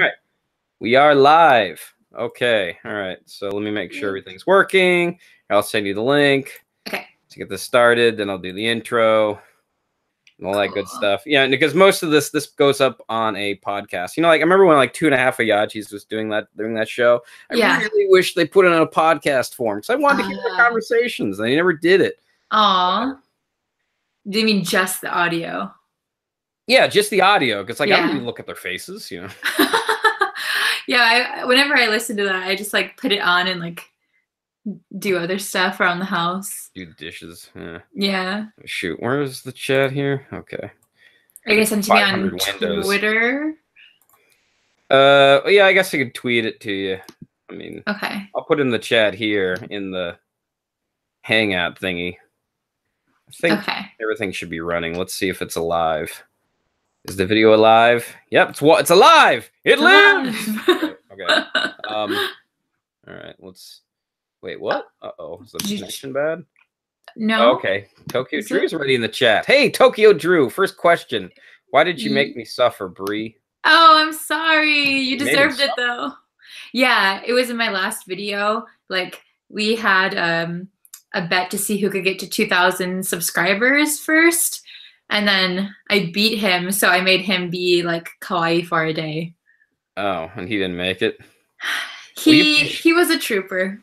right. We are live. Okay. All right. So let me make sure everything's working. I'll send you the link. Okay. To get this started, then I'll do the intro and all that good stuff. Yeah, because most of this goes up on a podcast. You know, like I remember when like 2.5 Ayachis was doing that show. I really wish they put it on a podcast form because I wanted to hear their conversations. They never did it. Aw. Do you mean just the audio? Yeah, just the audio. Because like I don't even look at their faces, you know. Yeah, whenever I listen to that, I just like put it on and like do other stuff around the house. Do dishes. Yeah. Shoot, where is the chat here? Okay. I guess I'm to be on Twitter. Yeah, I guess I could tweet it to you. I mean, okay. I'll put in the chat here in the Hangout thingy. I think everything should be running. Let's see if it's alive. Is the video alive? Yep, it's alive. It lives. Okay. All right. Let's. Wait, what? Uh-oh. Is the connection bad? No. Okay. Tokyo Drew is already in the chat. Hey, Tokyo Drew. First question. Why did you make me suffer, Bri? Oh, I'm sorry. You deserved it, though. Yeah, it was in my last video. Like, we had a bet to see who could get to 2,000 subscribers first. And then I beat him, so I made him be, like, kawaii for a day. Oh, and he didn't make it? He was a trooper.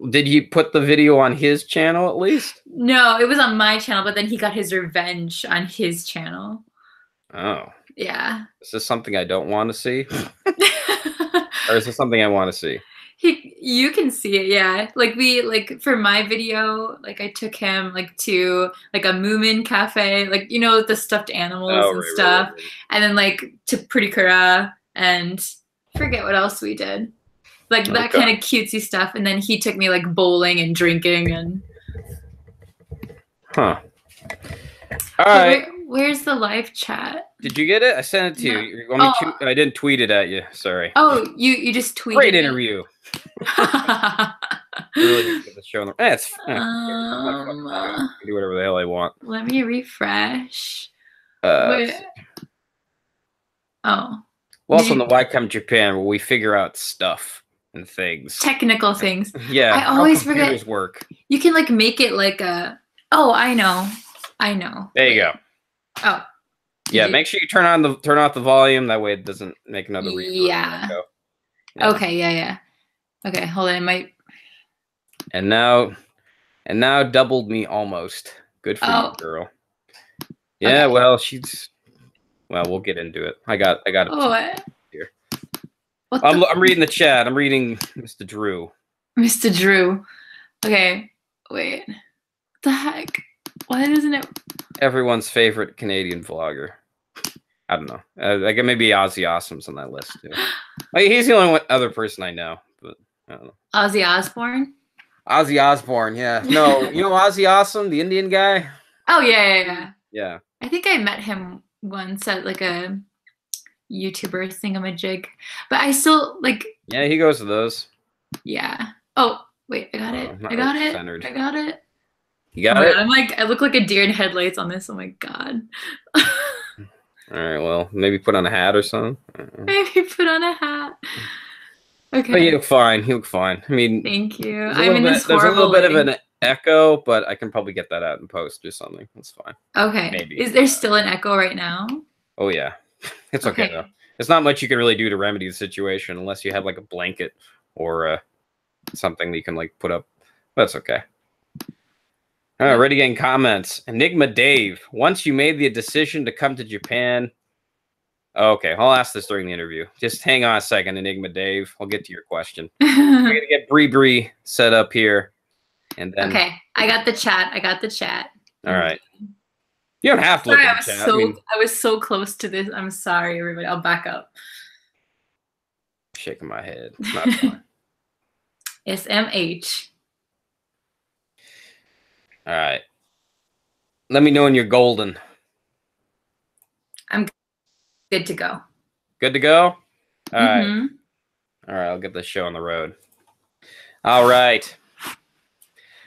Did you put the video on his channel at least? No, it was on my channel, but then he got his revenge on his channel. Oh. Yeah. Is this something I don't want to see? Or is this something I want to see? You can see it, yeah. Like for my video, like I took him like to like a Moomin cafe, like you know the stuffed animals and stuff. Right. And then like to Pretty Kura and forget what else we did. Like that kind of cutesy stuff, and then he took me like bowling and drinking and. Huh. All right. Where's the live chat? Did you get it? I sent it to you. I didn't tweet it at you. Sorry. Oh, you just tweeted. Great interview. Really get the show. Do whatever the hell I want. Let me refresh. Well, it's on the Why Come Japan where we figure out stuff and things. Technical things. Yeah. I always forget. Work. You can like make it like a. Oh, I know. There you go. Oh. Yeah. Make sure you turn off the volume. That way it doesn't make another reverb. Yeah. Okay. Yeah. Okay. Hold on. It might. And now doubled me almost. Good for you, girl. Yeah. Well, Well, we'll get into it. I got it. What? Here. I'm reading the chat. I'm reading Mr. Drew. Mr. Drew. Okay. Wait. What the heck? Why doesn't it? Everyone's favorite Canadian vlogger. I don't know. Like maybe Ozzy Awesome's on that list too. Like he's the only other person I know, but I don't know. Ozzy Osbourne. Ozzy Osbourne, yeah. No, you know Ozzy Awesome, the Indian guy. Oh yeah. Yeah. I think I met him once at like a YouTuber thingamajig, but I still like. Yeah, he goes to those. Yeah. Oh wait, I got it. I got it. I got it. You got it. I'm like, I look like a deer in headlights on this. Oh my god. All right. Well, maybe put on a hat or something. Maybe put on a hat. Okay. But you look fine. You look fine. I mean, thank you. There's a little bit of an echo, but I can probably get that out in post or something. That's fine. Okay. Maybe. Is there still an echo right now? Oh yeah. It's okay though. There's not much you can really do to remedy the situation unless you have like a blanket or something that you can like put up. That's okay. All right, ready getting comments. Enigma Dave. Once you made the decision to come to Japan. Okay, I'll ask this during the interview. Just hang on a second, Enigma Dave. I'll get to your question. We're gonna get BriBri set up here. And then okay, I got the chat. All right. You don't have to look at the chat. I was so close to this. I'm sorry, everybody. I'll back up. Shaking my head. It's not fun. SMH. All right. Let me know when you're golden. I'm good to go. Good to go? All right. All right, I'll get this show on the road. All right.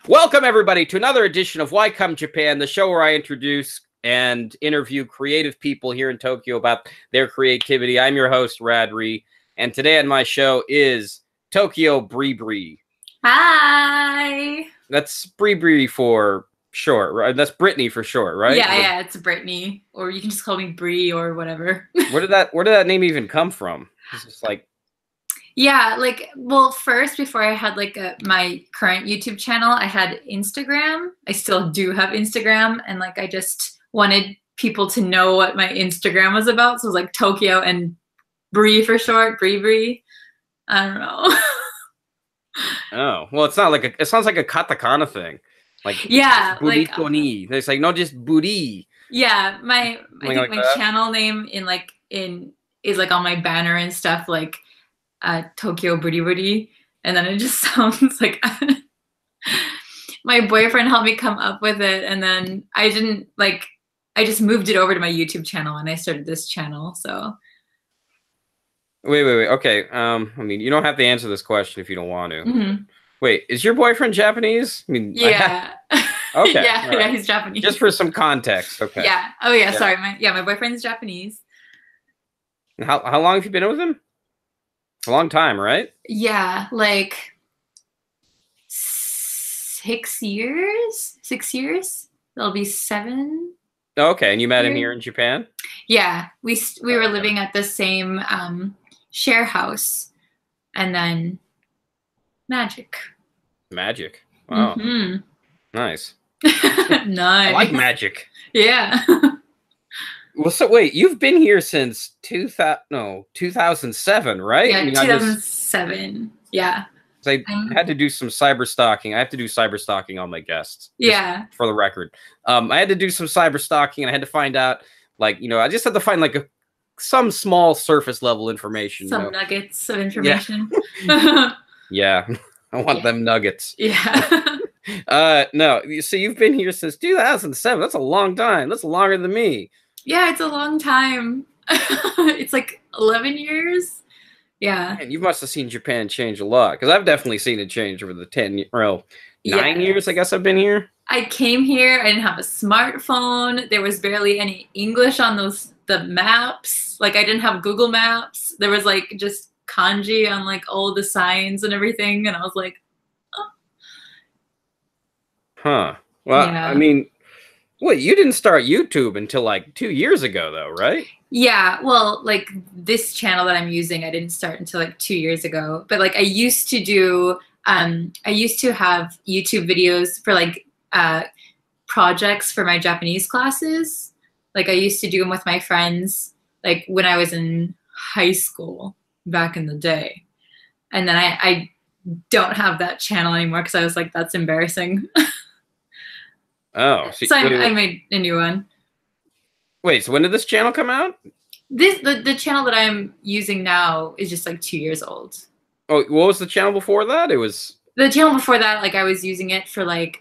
Welcome, everybody, to another edition of Why Come Japan, the show where I introduce and interview creative people here in Tokyo about their creativity. I'm your host, Radrey, and today on my show is TokyoBriBri. Hi. That's BriBri for short, right? That's Brittany for short, right? Yeah, it's Brittany, or you can just call me Bri or whatever. Where did that name even come from? It's just like, yeah, like, well, first before I had like my current YouTube channel, I had Instagram. I still do have Instagram, and like I just wanted people to know what my Instagram was about, so it was like Tokyo and Bri for short, BriBri. I don't know. oh, well, it's not like it sounds like a katakana thing. Like, yeah, burrito like ni. It's like, no, just buri. yeah, I think like my that? channel name is like on my banner and stuff, like TokyoBriBri, and then it just sounds like my boyfriend helped me come up with it, and then I just moved it over to my YouTube channel and I started this channel. So Wait. Okay. I mean, you don't have to answer this question if you don't want to. mm-hmm. Wait, is your boyfriend Japanese? I mean, yeah. Okay. yeah, right. he's Japanese. Just for some context. Okay. Yeah. Oh yeah. Sorry. My boyfriend's Japanese. How long have you been with him? A long time, right? Yeah, like 6 years. 6 years. It'll be 7. Okay, and you met him here in Japan? Yeah, we were living at the same share house, and then magic. Magic. Wow. Mm-hmm. Nice. Nice. I like magic. Yeah. Well, so wait, you've been here since 2007, right? Yeah, I mean, 2007. Yeah. I had to do some cyber stalking. I have to do cyber stalking on my guests. Yeah. For the record. I had to do some cyber stalking, and I had to find out, like, I just had to find, like, some small surface level information. Some nuggets of information. Yeah. Yeah. I want them nuggets. Yeah. No, so you've been here since 2007. That's a long time. That's longer than me. Yeah, it's a long time. It's like 11 years. Yeah. Man, you must have seen Japan change a lot, because I've definitely seen it change over the 9 years, I guess I've been here. I came here, I didn't have a smartphone. There was barely any English on the maps. Like, I didn't have Google Maps. There was like just kanji on like all the signs and everything, and I was like, oh. Huh. Well, yeah. I mean, wait, you didn't start YouTube until like 2 years ago, though, right? Yeah, well, like this channel that I'm using, I didn't start until like 2 years ago. But like I used to have YouTube videos for like projects for my Japanese classes. Like I used to do them with my friends, like when I was in high school back in the day. And then I don't have that channel anymore because I was like, that's embarrassing. Oh, so I made a new one. Wait, so when did this channel come out? The channel that I'm using now is just like 2 years old. Oh, what was the channel before that? It was the channel before that. Like I was using it for like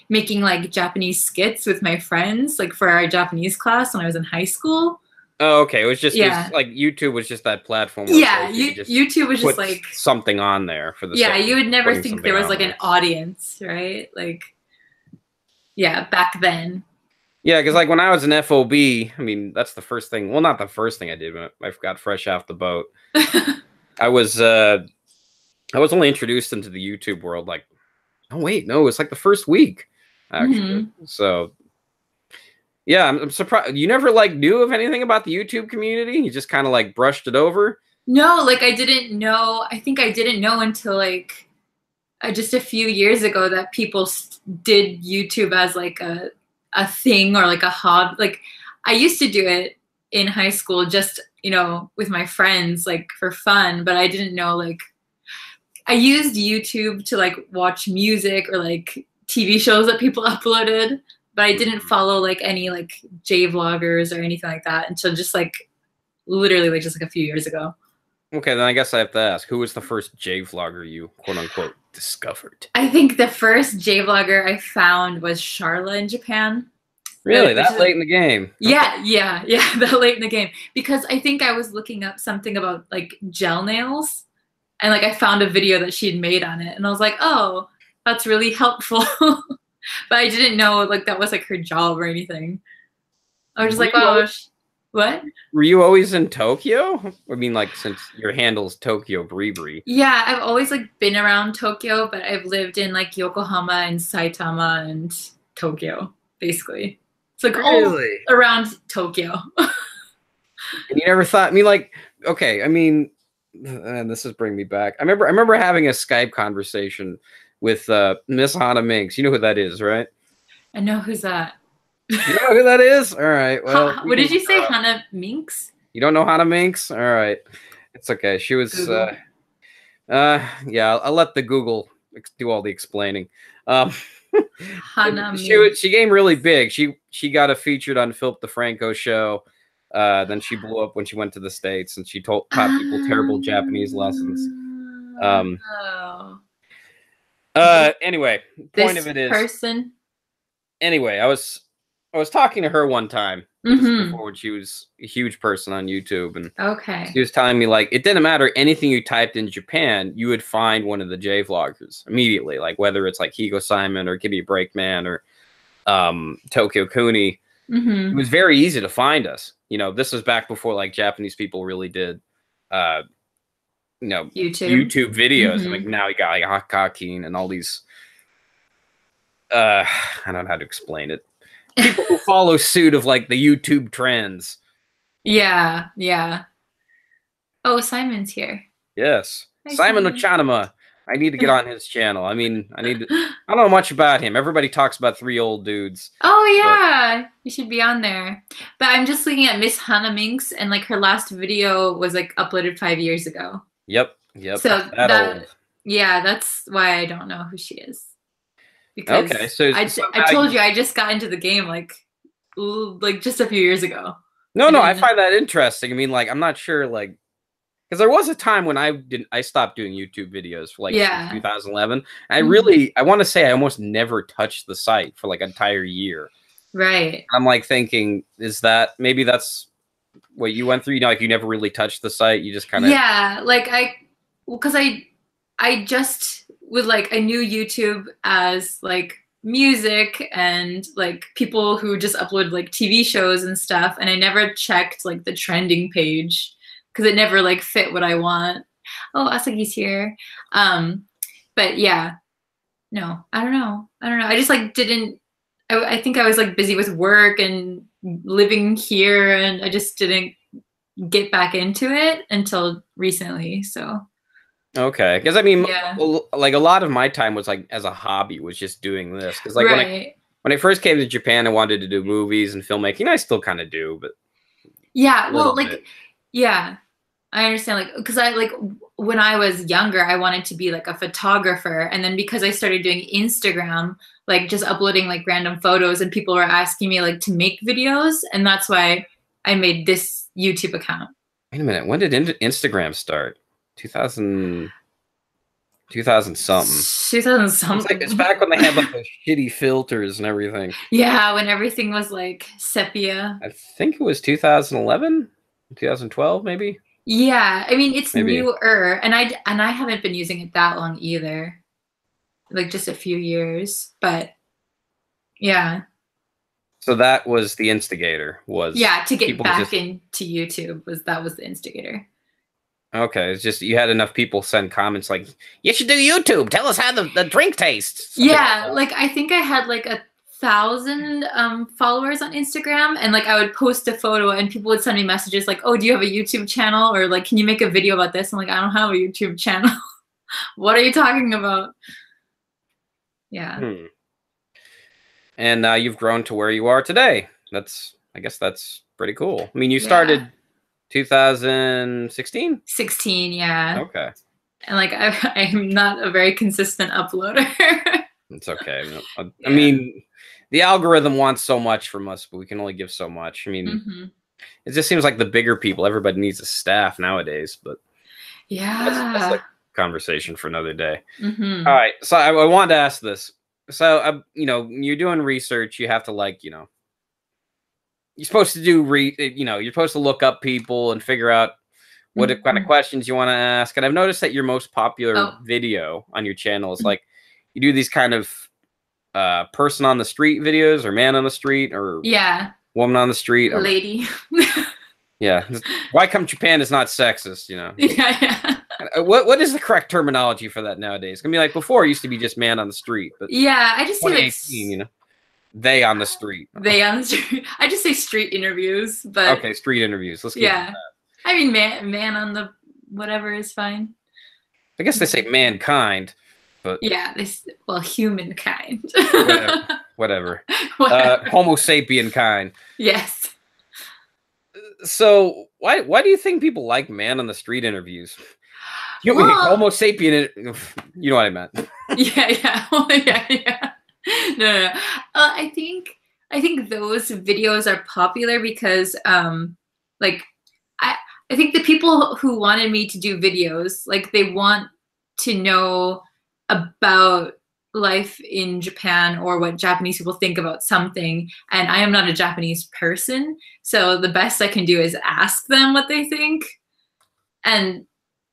making like Japanese skits with my friends, like for our Japanese class when I was in high school. Oh, okay. It was just like YouTube was just that platform. Yeah, YouTube was just like something on there for the. Yeah, you would never think there was like an audience, right? Like, yeah, back then. Yeah, because like when I was an FOB, I mean, that's the first thing. Well, not the first thing I did when I got fresh off the boat. I was only introduced into the YouTube world like, oh wait, no, it's like the first week, actually. Mm-hmm. So, yeah, I'm surprised you never like knew of anything about the YouTube community. You just kind of like brushed it over. No, like I didn't know. I think I didn't know until like just a few years ago that people did YouTube as like a thing or like a hobby. Like I used to do it in high school just, with my friends, like for fun, but I didn't know, like I used YouTube to like watch music or like TV shows that people uploaded, but I didn't follow like any like J-vloggers or anything like that until just like literally like just like a few years ago. Okay, then I guess I have to ask, who was the first J-vlogger you quote unquote discovered? I think the first J-vlogger I found was Charla in Japan. Really? That late in the game? Yeah, that late in the game. Because I think I was looking up something about like gel nails, and like I found a video that she'd made on it, and I was like, oh, that's really helpful. But I didn't know like that was like her job or anything. I was just like, oh, what? Were you always in Tokyo? I mean, like, since your handle's TokyoBriBri. Yeah, I've always like been around Tokyo, but I've lived in like Yokohama and Saitama and Tokyo, basically. It's like all around Tokyo. And you never thought, I mean, like, okay, I mean, and this is bringing me back. I remember having a Skype conversation with Miss Hana Minx. You know who that is, right? I know who's that. You know who that is? All right. Well, what did you say, Hana Minx? You don't know Hana Minx? All right, it's okay. She was, yeah. I'll let the Google do all the explaining. Hana Minx. She came really big. She got a featured on Philip DeFranco show. Then she blew up when she went to the States, and she taught people terrible Japanese lessons. Anyway, point of it is person. Anyway, I was talking to her one time before, when she was a huge person on YouTube, and she was telling me, like, it didn't matter anything you typed in Japan, you would find one of the J vloggers immediately, like whether it's like Higo Simon or Give Me a Break Man or Tokyo Kuni. It was very easy to find us. You know, this was back before like Japanese people really did, you know, YouTube videos. And like now you got like Hakakin and all these. I don't know how to explain it. People who follow suit of like the YouTube trends. Yeah, yeah. Oh, Simon's here. Yes, hi, Simon Ochanama. I need to get on his channel. I mean, I don't know much about him. Everybody talks about 3 old dudes. Oh, yeah. You should be on there. But I'm just looking at Miss Hana Minx, and like her last video was like uploaded 5 years ago. Yep. So yeah, that's why I don't know who she is. Because so I told you I just got into the game like just a few years ago. No, I find that interesting. I mean, like, I'm not sure, like, because there was a time when I stopped doing YouTube videos for like 2011. I want to say I almost never touched the site for like an entire year. Right. I'm like thinking, is that maybe that's what you went through? You know, like you never really touched the site. You just kind of like because I just would like I knew YouTube as like music and like people who just upload like TV shows and stuff, and I never checked like the trending page, because it never like fit what I want. Oh, Asagi's here. But yeah, no, I don't know. I just like didn't, I think I was like busy with work and living here, and I just didn't get back into it until recently. So. Okay. Because I mean, like a lot of my time was like as a hobby, was just doing this. Because like when I first came to Japan, I wanted to do movies and filmmaking. I still kind of do, but. Yeah. Well, like, yeah. I understand, like, because I like when I was younger, I wanted to be like a photographer, and then because I started doing Instagram, like just uploading like random photos, and people were asking me like to make videos, and that's why I made this YouTube account. Wait a minute, when did Instagram start? 2000 something. 2000 something. It's back when they had like those shitty filters and everything. Yeah, when everything was like sepia. I think it was 2011, 2012, maybe. Yeah, I mean it's newer, and I haven't been using it that long either, like just a few years. But yeah. So that was the instigator. To get back into YouTube that was the instigator. Okay, it's just you had enough people send comments like, "You should do YouTube. Tell us how the drink tastes." Yeah, like I think I had like 1,000 followers on Instagram, and like I would post a photo and people would send me messages like, "Oh, do you have a YouTube channel?" or like, "Can you make a video about this?" I'm like, "I don't have a YouTube channel." What are you talking about? Yeah. And now you've grown to where you are today. I guess that's pretty cool. I mean, you started 2016? 16, yeah. Okay. And like I'm not a very consistent uploader. It's okay. I mean, the algorithm wants so much from us, but we can only give so much. I mean, it just seems like the bigger people, everybody needs a staff nowadays, but that's like a conversation for another day. All right. So I wanted to ask this. So, you know, you're doing research, you have to like, you know, you're supposed to do, you're supposed to look up people and figure out what kind of questions you want to ask. And I've noticed that your most popular video on your channel is like, you do these kind of person on the street videos or man on the street or woman on the street, lady. Yeah. Why come Japan is not sexist, you know? Yeah. What is the correct terminology for that nowadays? It's gonna be like before it used to be just man on the street, but yeah, I just say like, you know, they on the street. They on the street. I just say street interviews, but okay, street interviews. Let's keep yeah. I mean, man on the whatever is fine. I guess they say mankind, but yeah, well, humankind. whatever. Homo sapien kind. Yes. So why do you think people like man on the street interviews? Homo sapien. You know what I meant. yeah. No. I think those videos are popular because like I think the people who wanted me to do videos, like they want to know about life in Japan or what Japanese people think about something. And I am not a Japanese person. So the best I can do is ask them what they think. And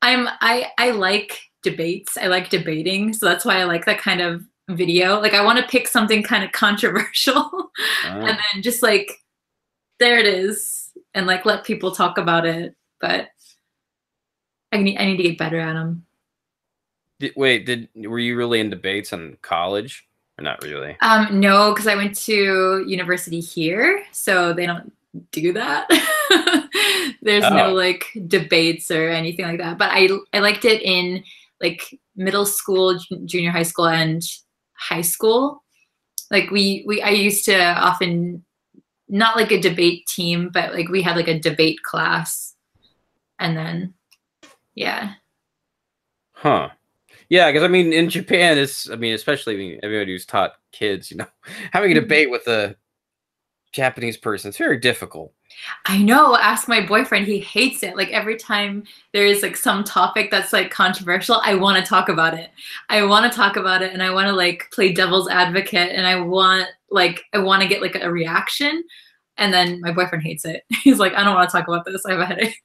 I like debates. I like debating. So that's why I like that kind of video. Like I want to pick something kind of controversial and then just like, there it is. And like, let people talk about it. But I need to get better at them. Were you really in debates in college or not really? No, because I went to university here, so they don't do that. There's no like debates or anything like that. But I liked it in like middle school, junior high school, and high school. Like I used to often, not like a debate team, but like we had like a debate class, and then yeah. Huh. Yeah, because I mean, in Japan, especially everybody who's taught kids, you know, having a debate with a Japanese person, it's very difficult. I know. Ask my boyfriend; he hates it. Like every time there is like some topic that's like controversial, I want to talk about it. And I want to like play devil's advocate, and I want to get like a reaction. And then my boyfriend hates it. He's like, I don't want to talk about this. I have a headache.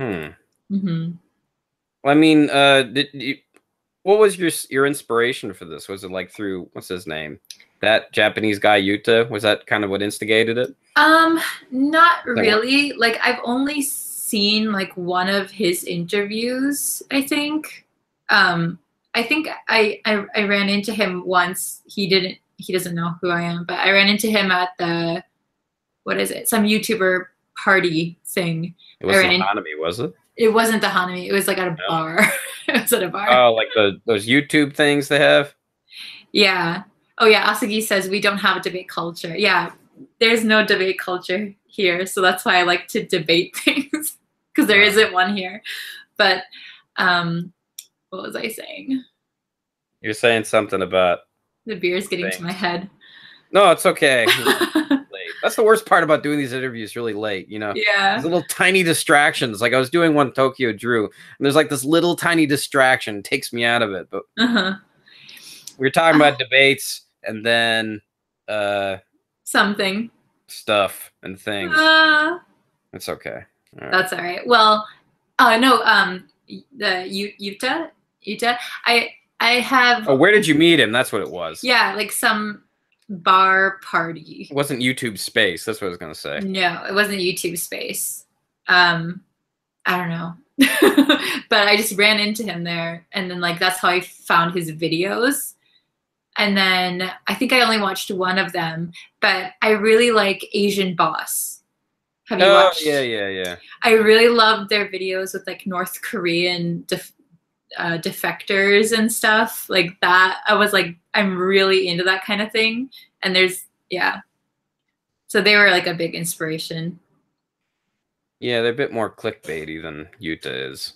Mm-hmm. I mean, what was your inspiration for this? Was it like through, what's his name? That Japanese guy, Yuta? Was that kind of what instigated it? Not really. Like, I've only seen like one of his interviews, I think. I think I ran into him once. He doesn't know who I am, but I ran into him at some YouTuber party thing. It was Hanami, was it? It wasn't the Hanami. It was like at a bar. It was at a bar. Oh, like those YouTube things they have? Yeah. Oh, yeah. Asagi says we don't have a debate culture. Yeah. There's no debate culture here. So that's why I like to debate things, because there isn't one here. But what was I saying? You're saying something about the beer's getting to my head. No, it's okay. That's the worst part about doing these interviews really late, you know? Yeah. These little tiny distractions. Like I was doing one Tokyo Drew, and there's like this little tiny distraction takes me out of it. But we were talking about debates and then something. Stuff and things. It's okay. All right. That's all right. Well, no, the Yuta. I have. Oh, where did you meet him? That's what it was. Yeah, like some bar party. It wasn't YouTube Space. That's what I was gonna say. No, it wasn't YouTube Space. I don't know. But I just ran into him there, and then like that's how I found his videos. And then I think I only watched one of them, but I really like Asian Boss. Have you watched? Yeah. I really loved their videos with like North Korean defectors and stuff like that. I was like, I'm really into that kind of thing. And so they were like a big inspiration. Yeah, they're a bit more clickbaity than Yuta is.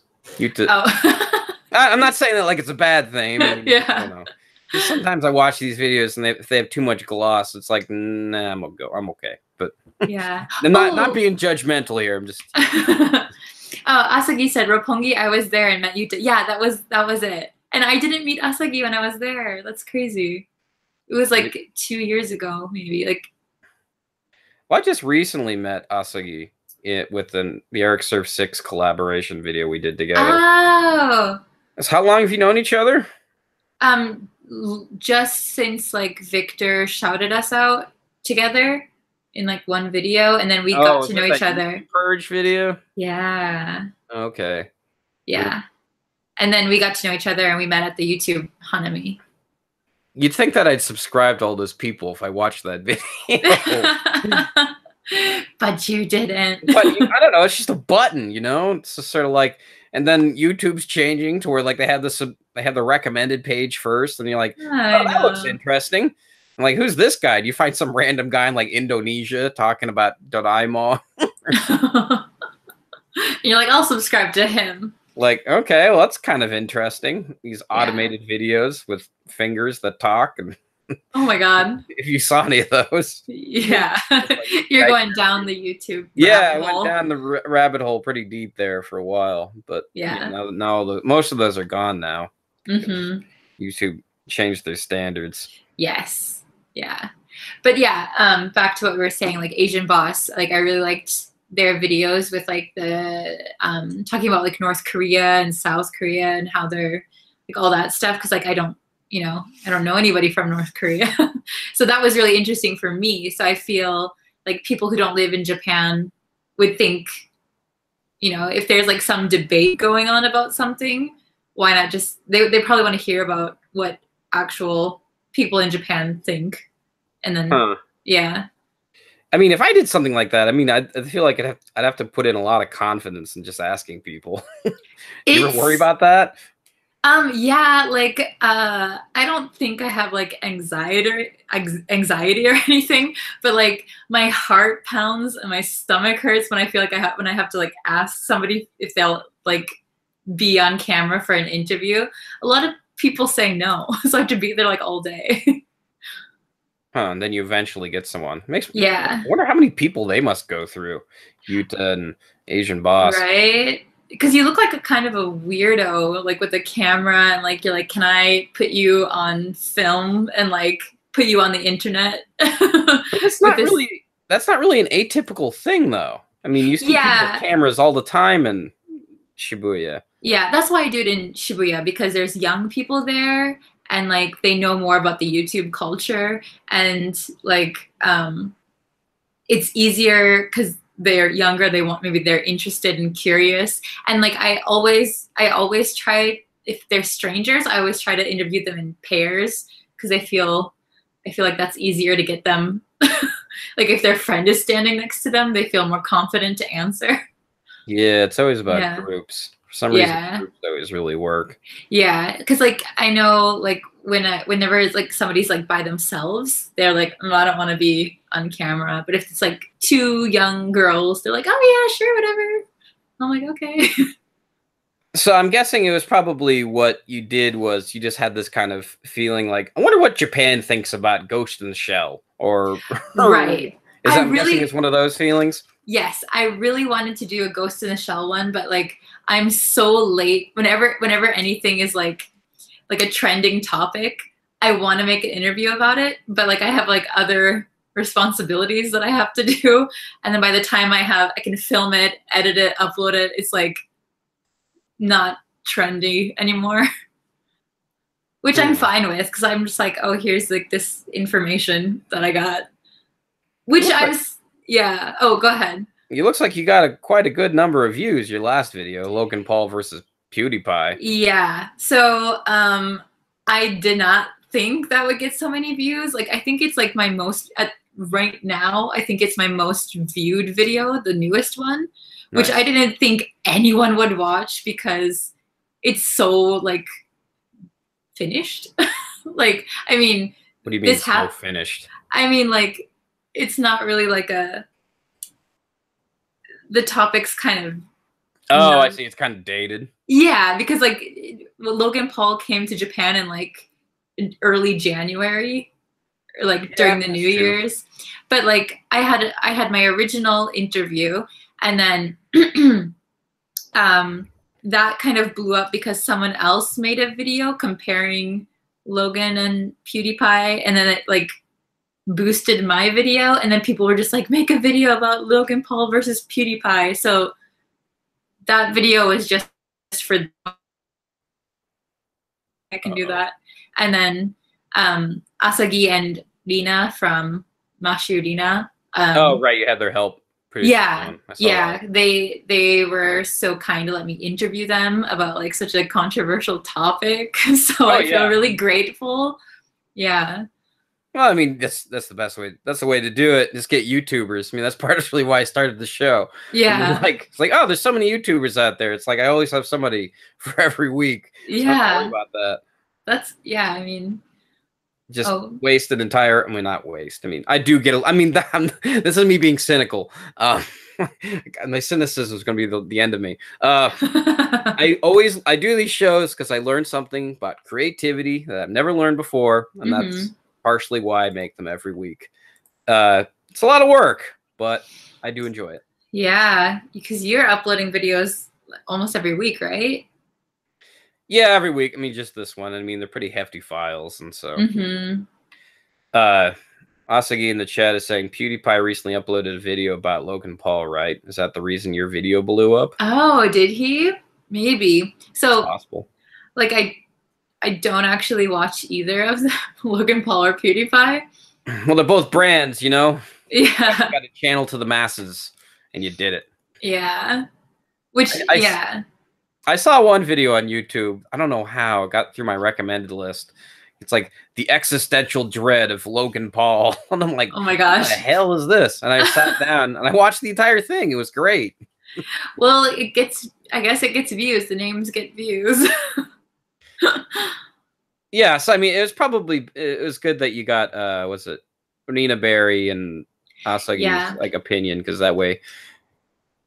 I'm not saying that like it's a bad thing. I mean, yeah. You know, sometimes I watch these videos and if they have too much gloss, it's like, nah, I'm okay. But yeah, I'm not being judgmental here. I'm just. Asagi said Roppongi. I was there and met Yuta. Yeah, that was it. And I didn't meet Asagi when I was there. That's crazy. It was like 2 years ago, maybe. Like, well, I just recently met Asagi with the Eric Surf 6 collaboration video we did together. Oh. So how long have you known each other? Just since like Victor shouted us out together. in like one video, and then we got to know each other. Purge video? Yeah. Okay. Yeah. And then we got to know each other, and we met at the YouTube Hanami. You'd think that I'd subscribe to all those people if I watched that video. But you didn't. But I don't know. It's just a button, you know? It's just sort of like, and then YouTube's changing to where like they have the recommended page first, and you're like, oh, that looks interesting. I'm like, who's this guy? Do you find some random guy in like Indonesia talking about Doraemon? You're like, I'll subscribe to him. Like, okay, well, that's kind of interesting. These automated videos with fingers that talk. And oh my god! If you saw any of those, yeah, like, you're going down the YouTube. Yeah, I went down the rabbit hole pretty deep there for a while, but now most of those are gone now. YouTube changed their standards. Yes, yeah, but yeah, back to what we were saying, like Asian Boss. Like I really liked their videos with like the talking about like North Korea and South Korea and how they're like all that stuff, because like I don't know anybody from North Korea. So that was really interesting for me. So I feel like people who don't live in Japan would think, if there's like some debate going on about something, why not just they probably want to hear about what actual people in Japan think. And then yeah. I mean, if I did something like that, I mean, I feel like I'd have to put in a lot of confidence in just asking people. You ever worry about that? Yeah, like I don't think I have like anxiety or anything, but like my heart pounds and my stomach hurts when I feel like when I have to like ask somebody if they'll like be on camera for an interview. A lot of people say no, so I have to be there like all day. And then you eventually get someone. Yeah. I wonder how many people they must go through. Yuta and Asian Boss. Right? Because you look like a kind of a weirdo, like with a camera, and like you're like, can I put you on film and like put you on the internet? That's not really an atypical thing, though. I mean, you see people with cameras all the time in Shibuya. Yeah, that's why I do it in Shibuya, because there's young people there. And like they know more about the YouTube culture, and like it's easier because they're younger. They're interested and curious. And like I always try, if they're strangers, I always try to interview them in pairs, because I feel like that's easier to get them. Like if their friend is standing next to them, they feel more confident to answer. Yeah, it's always about groups. For some reason, groups always really work. Yeah, because like I know like whenever it's like somebody's like by themselves, they're like, I don't want to be on camera. But if it's like two young girls, they're like, oh yeah, sure, whatever. I'm like, okay. So I'm guessing it was probably what you did was you just had this kind of feeling like, I wonder what Japan thinks about Ghost in the Shell, or right. I'm guessing it's one of those feelings. Yes, I really wanted to do a Ghost in the Shell one, but like I'm so late. Whenever anything is like a trending topic, I want to make an interview about it, but like I have like other responsibilities that I have to do, and then by the time I can film it, edit it, upload it, it's like not trendy anymore. Which I'm fine with, because I'm just like, oh, here's like this information that I got. Which yeah. Oh, go ahead. It looks like you got quite a good number of views, your last video, Logan Paul versus PewDiePie. Yeah. So I did not think that would get so many views. Like I think it's like my most right now, I think it's my most viewed video, the newest one, which I didn't think anyone would watch because it's so like finished. Like, I mean, what do you mean so finished? I mean, like, it's not really like the topic's kind of. Oh, I see. It's kind of dated. Yeah, because like Logan Paul came to Japan in like early January, or like during the New Year's. But like I had my original interview, and then that kind of blew up because someone else made a video comparing Logan and PewDiePie, and then it like boosted my video, and then people were just like, make a video about Logan Paul versus PewDiePie. So that video was just for I can do that. And then Asagi and Rina from Mashu Rina, Oh, right, you had their help. Yeah, yeah. They were so kind to let me interview them about like such a controversial topic. So I feel really grateful. Yeah. Well, I mean, that's the best way. That's the way to do it. Just get YouTubers. I mean, that's partially why I started the show. Yeah. I mean, like, it's like, oh, there's so many YouTubers out there. It's like I always have somebody for every week. Yeah. So don't worry about that. That's I mean, just waste an entire. I mean, not waste. I mean, I do get. I mean, this is me being cynical. My cynicism is going to be the end of me. I do these shows because I learned something about creativity that I've never learned before, and that's partially why I make them every week. It's a lot of work, but I do enjoy it. Yeah, because you're uploading videos almost every week, right? Yeah, every week. I mean, just this one. I mean, they're pretty hefty files, and so. Asagi in the chat is saying PewDiePie recently uploaded a video about Logan Paul, right? Is that the reason your video blew up? Oh, did he? Maybe. So, it's possible. Like, I don't actually watch either of them, Logan Paul or PewDiePie. Well, they're both brands, you know? Yeah. You got to channel to the masses, and you did it. Yeah. Which, I saw one video on YouTube. I don't know how. It got through my recommended list. It's like the existential dread of Logan Paul. And I'm like, oh my gosh, what the hell is this? And I sat down and I watched the entire thing. It was great. Well, I guess it gets views. The names get views. Yeah, so I mean, it was good that you got, what's it, Nina Berry and Asagi's like opinion, because that way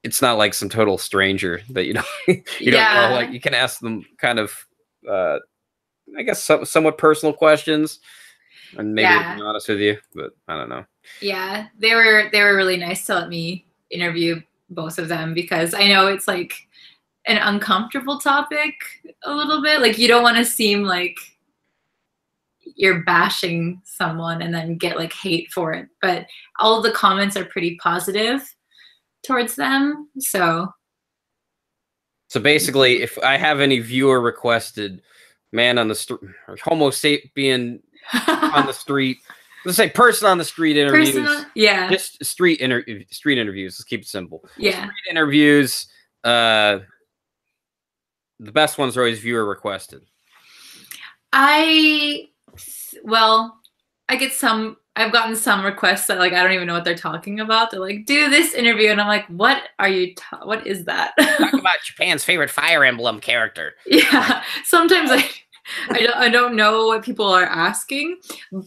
it's not like some total stranger that you don't know. Like, you can ask them kind of, I guess somewhat personal questions, and maybe to be honest with you, but I don't know. Yeah, they were really nice to let me interview both of them, because I know it's like an uncomfortable topic a little bit. Like, you don't want to seem like you're bashing someone and then get like hate for it, but all of the comments are pretty positive towards them. So basically, if I have any viewer requested man on the street, or Homo sapien on the street, let's say person on the street interviews, just street interviews. Let's keep it simple. Yeah, street interviews. The best ones are always viewer requested. I've gotten some requests that like I don't even know what they're talking about. They're like, do this interview, and I'm like, what is that? Talk about Japan's favorite Fire Emblem character. Yeah, sometimes I don't know what people are asking,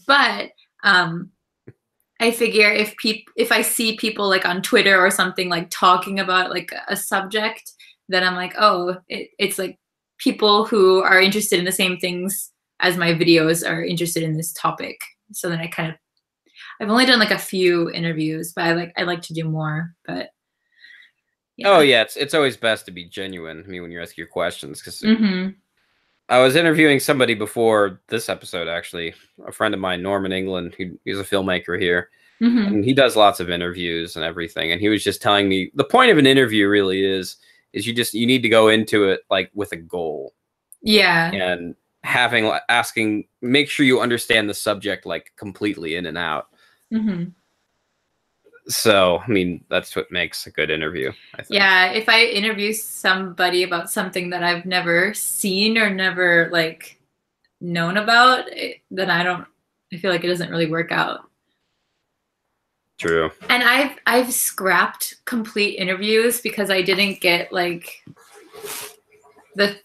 but I figure if I see people like on Twitter or something like talking about like a subject, then I'm like, oh, it's like people who are interested in the same things as my videos are interested in this topic. So then I've only done like a few interviews, but I like to do more. But yeah. Oh yeah, it's always best to be genuine. I mean, when you're asking your questions, because I was interviewing somebody before this episode, actually, a friend of mine, Norman England. He's a filmmaker here, and he does lots of interviews and everything. And he was just telling me the point of an interview really is you need to go into it like with a goal. Yeah, and make sure you understand the subject like completely in and out. So, I mean, that's what makes a good interview, I think. Yeah, if I interview somebody about something that I've never seen or never like known about, then I feel like it doesn't really work out. True. And I've scrapped complete interviews because I didn't get like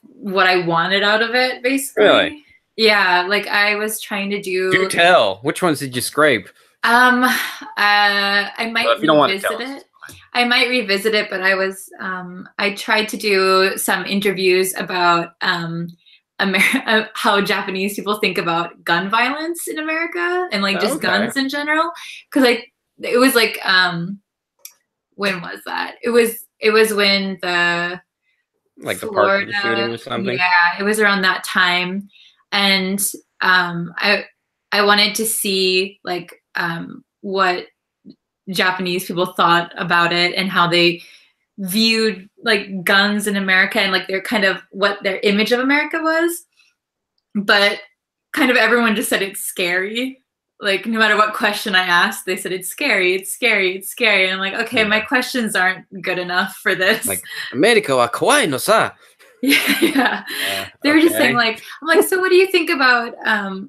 what I wanted out of it, basically. Really? Yeah, like I was trying to do tell. Which ones did you scrape? I might revisit it. I might revisit it, but I tried to do some interviews about how Japanese people think about gun violence in America and like just guns in general. Because it was like when was that? It was when the Florida, the parking shooting or something. Yeah, it was around that time, and I wanted to see like what Japanese people thought about it and how they viewed like guns in America and like their kind of what their image of America was. But kind of everyone just said it's scary. like no matter what question I asked, they said it's scary, it's scary, it's scary. And I'm like, okay, my questions aren't good enough for this. Like, America wa kawaii no sa. Yeah. They were just saying like, I'm like, so what do you think about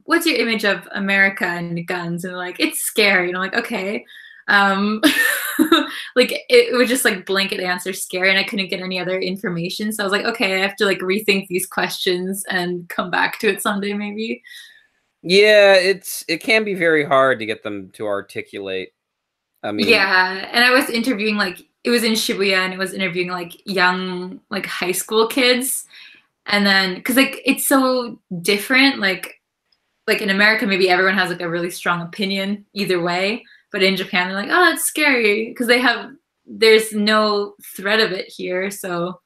what's your image of America and guns? And they're like, it's scary. And I'm like, okay. Like it was just like blanket answer scary, and I couldn't get any other information. So I was like, okay, I have to like rethink these questions and come back to it someday maybe. Yeah, it can be very hard to get them to articulate. I mean, yeah, and I was interviewing like it was in Shibuya, and it was interviewing like young like high school kids, and then because like it's so different, like in America maybe everyone has like a really strong opinion either way, but in Japan they're like, oh, it's scary because there's no threat of it here, so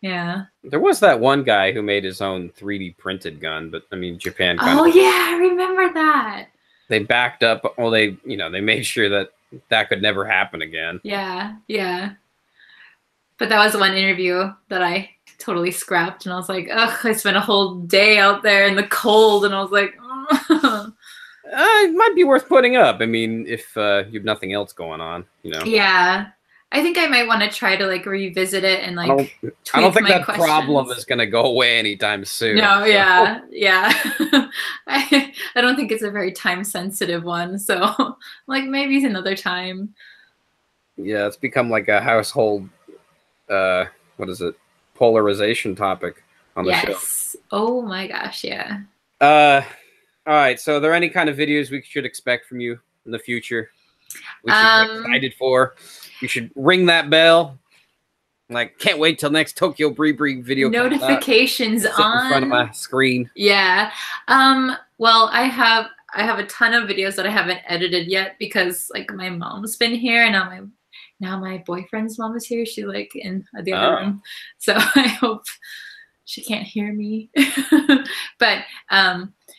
yeah. There was that one guy who made his own 3D printed gun, but I mean, Japan. Oh yeah, I remember that. They backed up. Well, they made sure that that could never happen again. Yeah, yeah. But that was the one interview that I totally scrapped, and I was like, ugh, I spent a whole day out there in the cold, and I was like, oh. It might be worth putting up. I mean, if you have nothing else going on, you know. Yeah. I think I might want to try to like revisit it and like I don't think that problem is going to go away anytime soon. No, so. Yeah. I don't think it's a very time sensitive one, so like maybe it's another time. Yeah, it's become like a household what is it? Polarization topic on the show. Yes. Oh my gosh, yeah. All right, so are there any kind of videos we should expect from you in the future? We should be excited for. You should ring that bell. Like, can't wait till next TokyoBriBri video. Notifications on in front of my screen. Yeah. Well, I have a ton of videos that I haven't edited yet because like my mom's been here, and now my boyfriend's mom is here. She's like in the other room, so I hope she can't hear me. But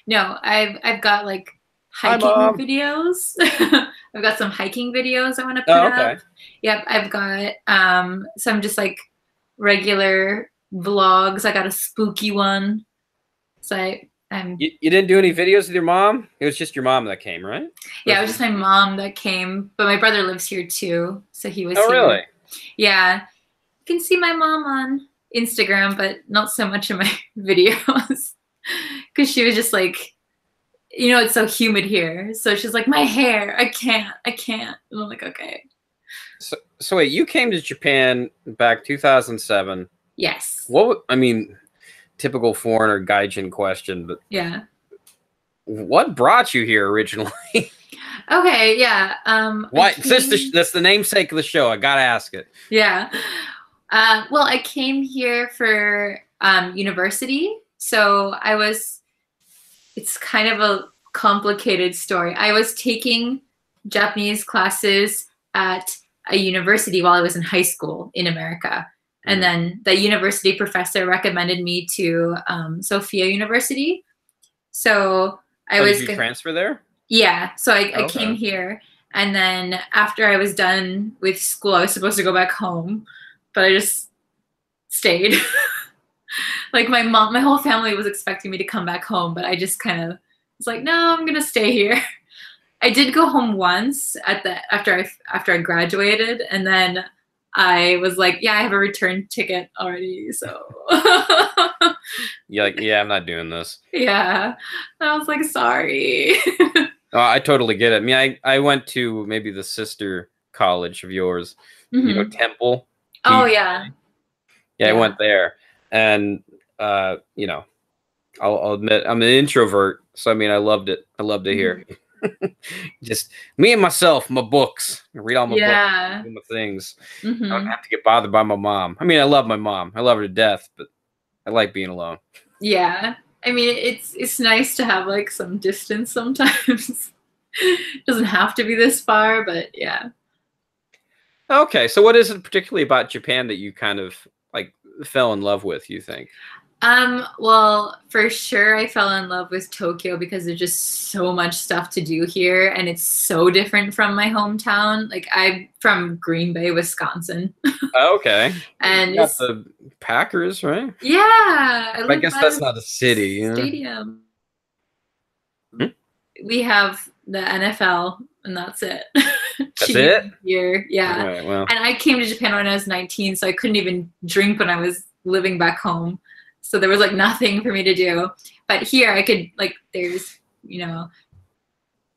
no, I've got like hiking videos. I've got some hiking videos I want to put up. Yep, I've got some just like regular vlogs. I got a spooky one. So you didn't do any videos with your mom? It was just your mom that came, right? Yeah, it was just my mom that came, but my brother lives here too, so he was here. Oh, really? Yeah. You can see my mom on Instagram, but not so much in my videos because she was just like, you know, it's so humid here. So she's like, my hair, I can't. And I'm like, okay. So wait, you came to Japan back 2007. Yes. I mean, typical foreigner gaijin question, but yeah. What brought you here originally? Okay, yeah. What? That's the namesake of the show. I gotta ask it. Yeah. Well, I came here for university. So it's kind of a complicated story. I was taking Japanese classes at a university while I was in high school in America. And then the university professor recommended me to Sophia University. So did you transfer there? Yeah. So I came here. And then after I was done with school, I was supposed to go back home, but I just stayed. Like my whole family was expecting me to come back home, but I just kind of was like, no, I'm gonna stay here. I did go home once after I graduated, and then I was like, yeah, I have a return ticket already, so. You're like, yeah, I'm not doing this. Yeah, I was like, sorry. I totally get it. I mean, I went to maybe the sister college of yours, you know, Temple. Oh yeah. Yeah, I went there, and you know, I'll admit I'm an introvert, so I mean, I loved it. I loved it here. Just me and myself, my books. I read all my books, do my things. I don't have to get bothered by my mom. I mean, I love my mom. I love her to death, but I like being alone. Yeah. I mean, it's nice to have like some distance sometimes. It doesn't have to be this far, but yeah. Okay, so what is it particularly about Japan that you kind of like fell in love with, you think? Well, for sure I fell in love with Tokyo because there's just so much stuff to do here, and it's so different from my hometown. Like, I'm from Green Bay, Wisconsin. Okay. And you got the Packers, right? Yeah. I guess that's not a city. Stadium. Hmm? we have the NFL, and that's it. That's it? Year, yeah. All right, well. And I came to Japan when I was 19, so I couldn't even drink when I was living back home. So there was like nothing for me to do. But here I could, like, there's, you know,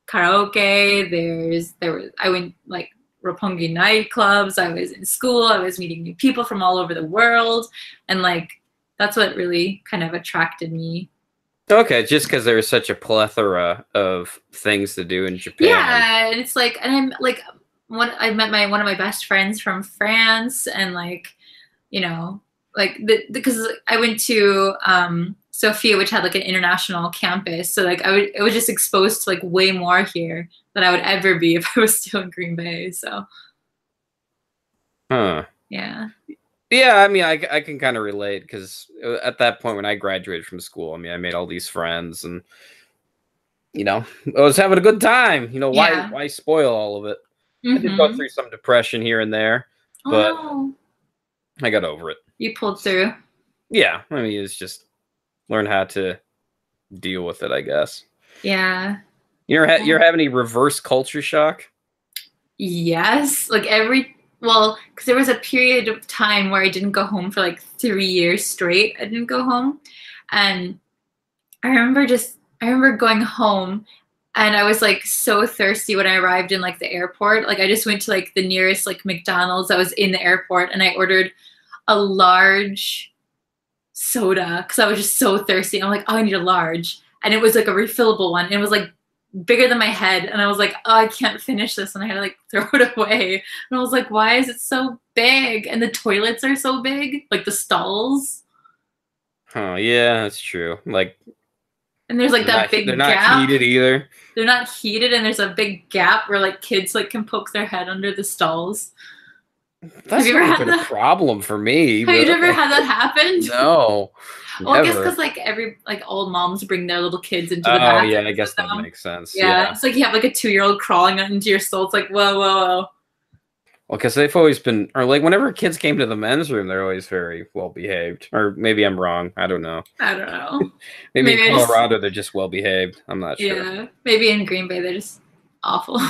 karaoke, I went like Roppongi nightclubs, I was in school, I was meeting new people from all over the world, and like that's what really kind of attracted me. Okay, just because there is such a plethora of things to do in Japan. Yeah, and it's like, and I'm like, I met one of my best friends from France, and like, you know, like because I went to Sophia, which had like an international campus, so like I was just exposed to like way more here than I would ever be if I was still in Green Bay. So, yeah. Yeah, I mean, I can kind of relate because at that point when I graduated from school, I mean, I made all these friends, and you know, I was having a good time. You know, why spoil all of it? I did go through some depression here and there, but I got over it. You pulled through. Yeah, I mean, it's just learn how to deal with it, I guess. Yeah. You're having any reverse culture shock? Yes, like well, because there was a period of time where I didn't go home for like 3 years straight. I didn't go home, and I remember going home, and I was like so thirsty when I arrived in like the airport. Like I just went to like the nearest like McDonald's that was in the airport, and I ordered a large soda because I was just so thirsty. I'm like, oh, I need a large, and it was like a refillable one. And it was like bigger than my head, and I was like, oh, I can't finish this, and I had to like throw it away. And I was like, why is it so big? And the toilets are so big, like the stalls. Oh yeah, that's true. Like, and there's like that big gap. They're not heated either. They're not heated, and there's a big gap where like kids like can poke their head under the stalls. That's never been a problem for me. Have you ever had that happen? No. Well, I guess because like old moms bring their little kids into the bathroom. Oh yeah, I guess that makes sense. Yeah, it's like you have like a 2-year-old crawling into your stall. It's like whoa. Well, because they've always been, or like whenever kids came to the men's room, they're always very well behaved. Or maybe I'm wrong. I don't know. maybe in Colorado they're just well behaved. I'm not sure. Yeah, maybe in Green Bay they're just awful.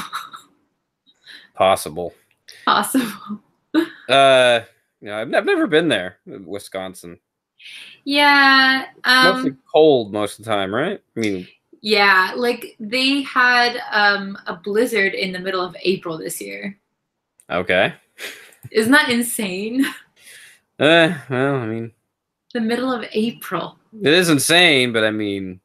Possible. I've never been there, Wisconsin. Yeah. Mostly cold most of the time, right? I mean, yeah, like they had a blizzard in the middle of April this year. Okay. Isn't that insane? Well, I mean, the middle of April. It is insane, but I mean,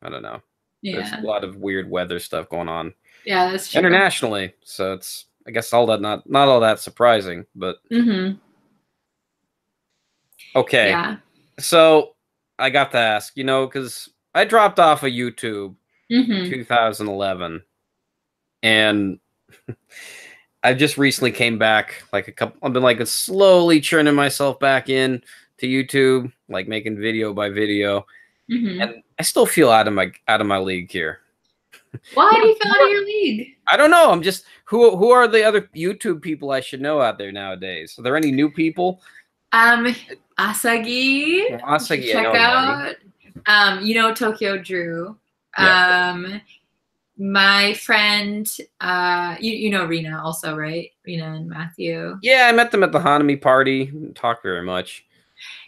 I don't know. Yeah. There's a lot of weird weather stuff going on. Yeah, that's true. Internationally, so it's, I guess, all that not all that surprising, but okay. Yeah. So I got to ask, because I dropped off of YouTube in 2011, and I just recently came back. I've been like slowly churning myself back in to YouTube, like making video by video, and I still feel out of my league here. Why do you feel out of your league? I don't know. I'm just who are the other YouTube people I should know out there nowadays? Are there any new people? Asagi. Check out. TokyoBriBri. Yeah. My friend, you know Rena also, right? Rena and Matthew. Yeah, I met them at the Hanami party. Didn't talk very much.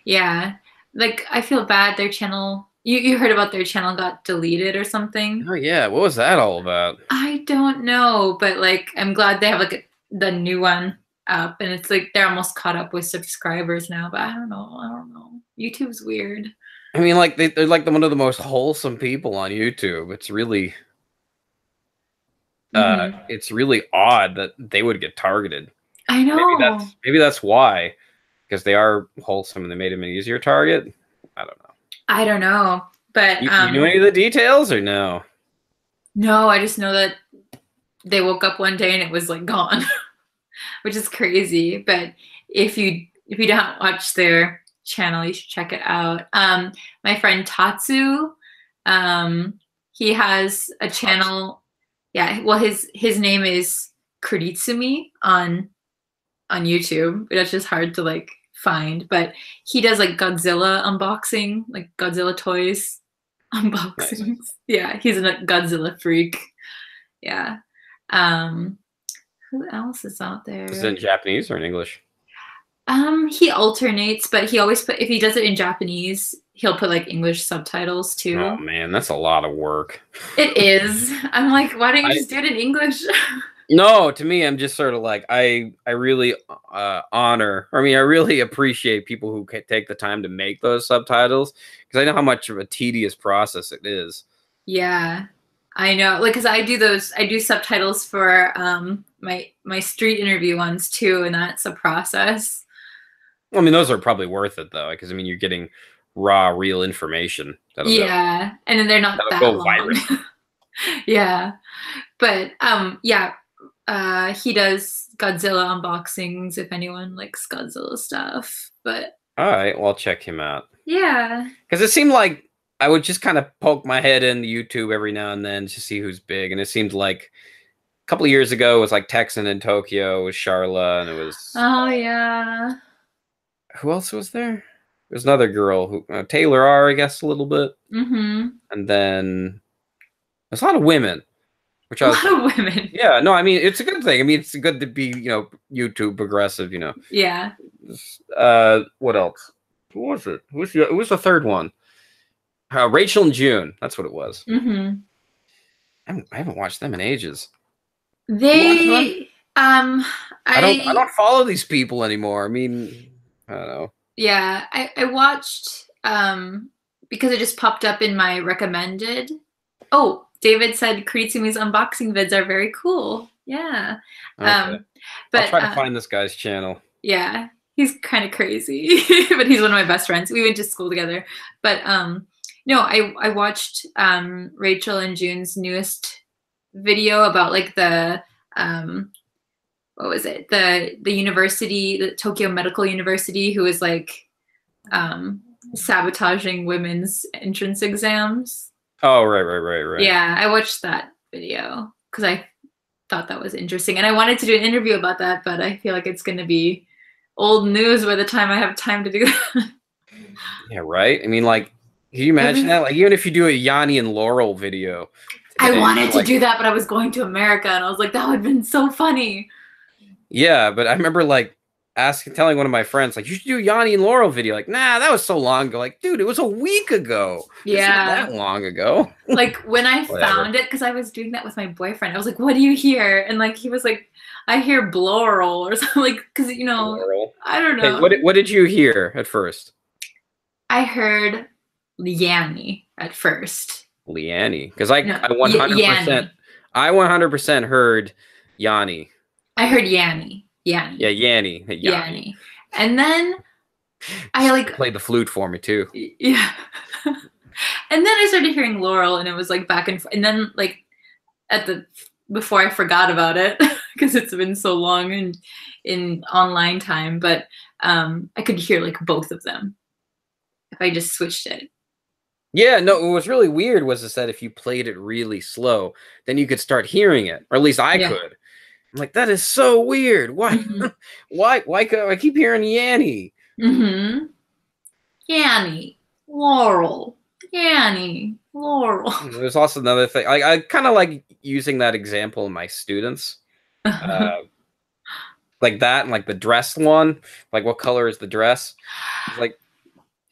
Yeah, like I feel bad. Their channel. You heard about their channel got deleted or something? Oh yeah, what was that all about? I don't know, but like I'm glad they have the new one up, and it's like they're almost caught up with subscribers now. But I don't know. YouTube's weird. I mean, like they're like one of the most wholesome people on YouTube. It's really, it's really odd that they would get targeted. I know. Maybe that's why, because they are wholesome and they made them an easier target. I don't know. But you know any of the details or no? No, I just know that they woke up one day and it was like gone, which is crazy. But if you don't watch their channel, you should check it out. My friend Tatsu, he has a channel. Yeah, well, his name is Kuritsumi on YouTube, but that's just hard to find. But he does Godzilla unboxing, Godzilla toys. unboxings. Nice. Yeah, he's a Godzilla freak. Yeah. Who else is out there? Is it in Japanese or in English? He alternates, but he always if he does it in Japanese, he'll put like English subtitles too. Oh man, that's a lot of work. It is. I'm like, why don't you just do it in English? No, to me, I'm just sort of like I really honor. I mean, I really appreciate people who can take the time to make those subtitles because I know how much of a tedious process it is. Yeah, I know. Like, cause I do subtitles for my street interview ones too, and that's a process. I mean, those are probably worth it though, because I mean, you're getting raw, real information. Yeah, and then they're not that go long. viral. Yeah, but yeah, he does Godzilla unboxings if anyone likes Godzilla stuff. But all right, well, I'll check him out. Yeah, because it seemed like I would just kind of poke my head into YouTube every now and then to see who's big, and it seemed like a couple of years ago it was like Texan in Tokyo, it was Charla, and it was yeah. Who else was there? There's another girl who Taylor R, I guess, a little bit. Mm-hmm. And then there's a lot of women, which a lot of women. Yeah, no, I mean it's a good thing. I mean it's good to be YouTube progressive. Yeah. What else? Who was it? Who was the third one? Rachel and June. That's what it was. Mm-hmm. I haven't watched them in ages. I don't follow these people anymore. I mean, I don't know. Yeah, I watched because it just popped up in my recommended. Oh, David said Kuritsumi's unboxing vids are very cool. Yeah. Okay. But I'll try to find this guy's channel. Yeah, he's kind of crazy, but he's one of my best friends. We went to school together. But no, I watched Rachel and June's newest video about like the what was it? The university, the Tokyo Medical University, who was like sabotaging women's entrance exams. Oh, right. Yeah, I watched that video because I thought that was interesting. And I wanted to do an interview about that, but I feel like it's going to be old news by the time I have time to do that. Yeah, right? I mean, like, can you imagine that? Like, even if you do a Yanni and Laurel video. I wanted to do that, but I was going to America, and I was like, that would have been so funny. Yeah, but I remember, like, telling one of my friends, like, you should do a Yanni and Laurel video. Like, nah, that was so long ago. Like, dude, it was a week ago. Yeah. It's not that long ago. Like, when I found it, because I was doing that with my boyfriend, I was like, what do you hear? And, like, he was like, I hear Bloral or something, like, because, Laurel. I don't know. Hey, what did you hear at first? I heard Yanni at first. Liani, because I 100%, I 100% heard Yanni. I heard Yanni. Yeah, Yanni. And then I like played the flute for me too. Yeah. And then I started hearing Laurel, and it was like back and forth. And then like before I forgot about it because it's been so long in online time, but I could hear like both of them if I just switched it. Yeah, no, what was really weird was that if you played it really slow, then you could start hearing it, or at least I could. I'm like, that is so weird. Why? Mm-hmm. Why could I keep hearing Yanni? Mm-hmm. Yanni, Laurel, Yanni, Laurel. There's also another thing. I kind of like using that example in my students, like that, and like the dress one. Like, what color is the dress? It's like.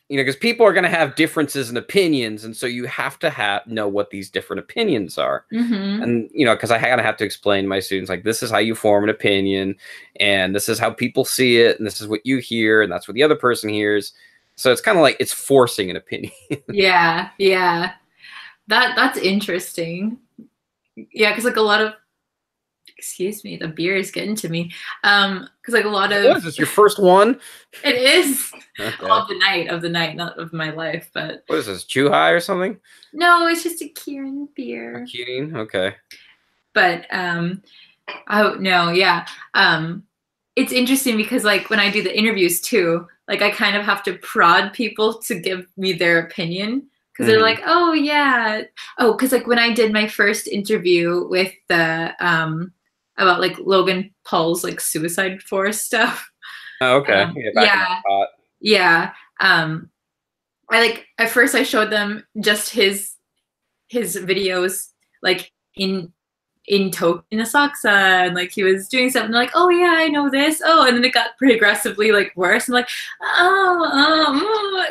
Because people are going to have differences in opinions, and so you have to know what these different opinions are. Mm-hmm. And because I kind of have to explain to my students, like, this is how you form an opinion, and this is how people see it, and this is what you hear, and that's what the other person hears. So it's kind of like it's forcing an opinion. Yeah, that's interesting. Yeah, because like a lot of excuse me, the beer is getting to me. Because like a lot of is this your first one? It is. Okay. Of the night, not of my life, but what is this, Chuhai or something? No, it's just a Kirin beer. A Kirin, okay. But it's interesting because like when I do the interviews too, like I kind of have to prod people to give me their opinion. Because they're like, oh yeah. Oh, because like when I did my first interview with the about like Logan Paul's like suicide forest stuff. Oh, okay. I at first I showed them just his videos like in Asakusa, and like he was doing something like, oh yeah, I know this. Oh, and then it got progressively like worse, and like,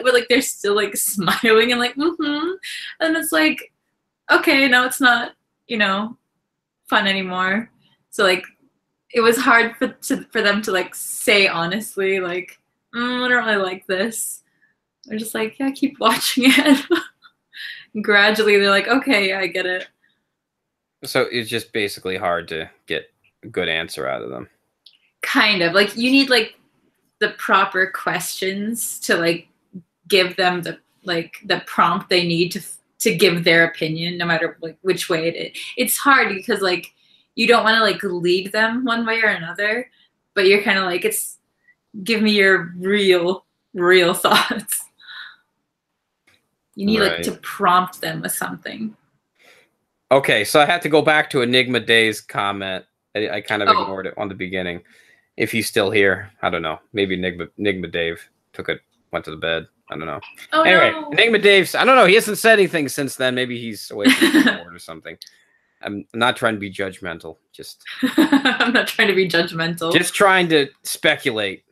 but like they're still like smiling and like, and it's like, okay, now it's not, you know, fun anymore. So like it was hard for them to like say honestly like, I don't really like this. They're just like, yeah, keep watching it. And gradually they're like, okay, yeah, I get it. So it's just basically hard to get a good answer out of them. Kind of. Like you need like the proper questions to like give them the prompt they need to give their opinion, no matter like which way it is. It's hard because like you don't want to like lead them one way or another, but you're kind of like, it's give me your real thoughts. You need like to prompt them with something. Okay, so I have to go back to Enigma Day's comment. I kind of ignored it on the beginning. If he's still here, I don't know. Maybe Enigma Dave went to the bed. I don't know. Oh, anyway, no. Enigma Dave's, I don't know. He hasn't said anything since then. Maybe he's away from the board or something. I'm not trying to be judgmental. Just I'm not trying to be judgmental. Just trying to speculate.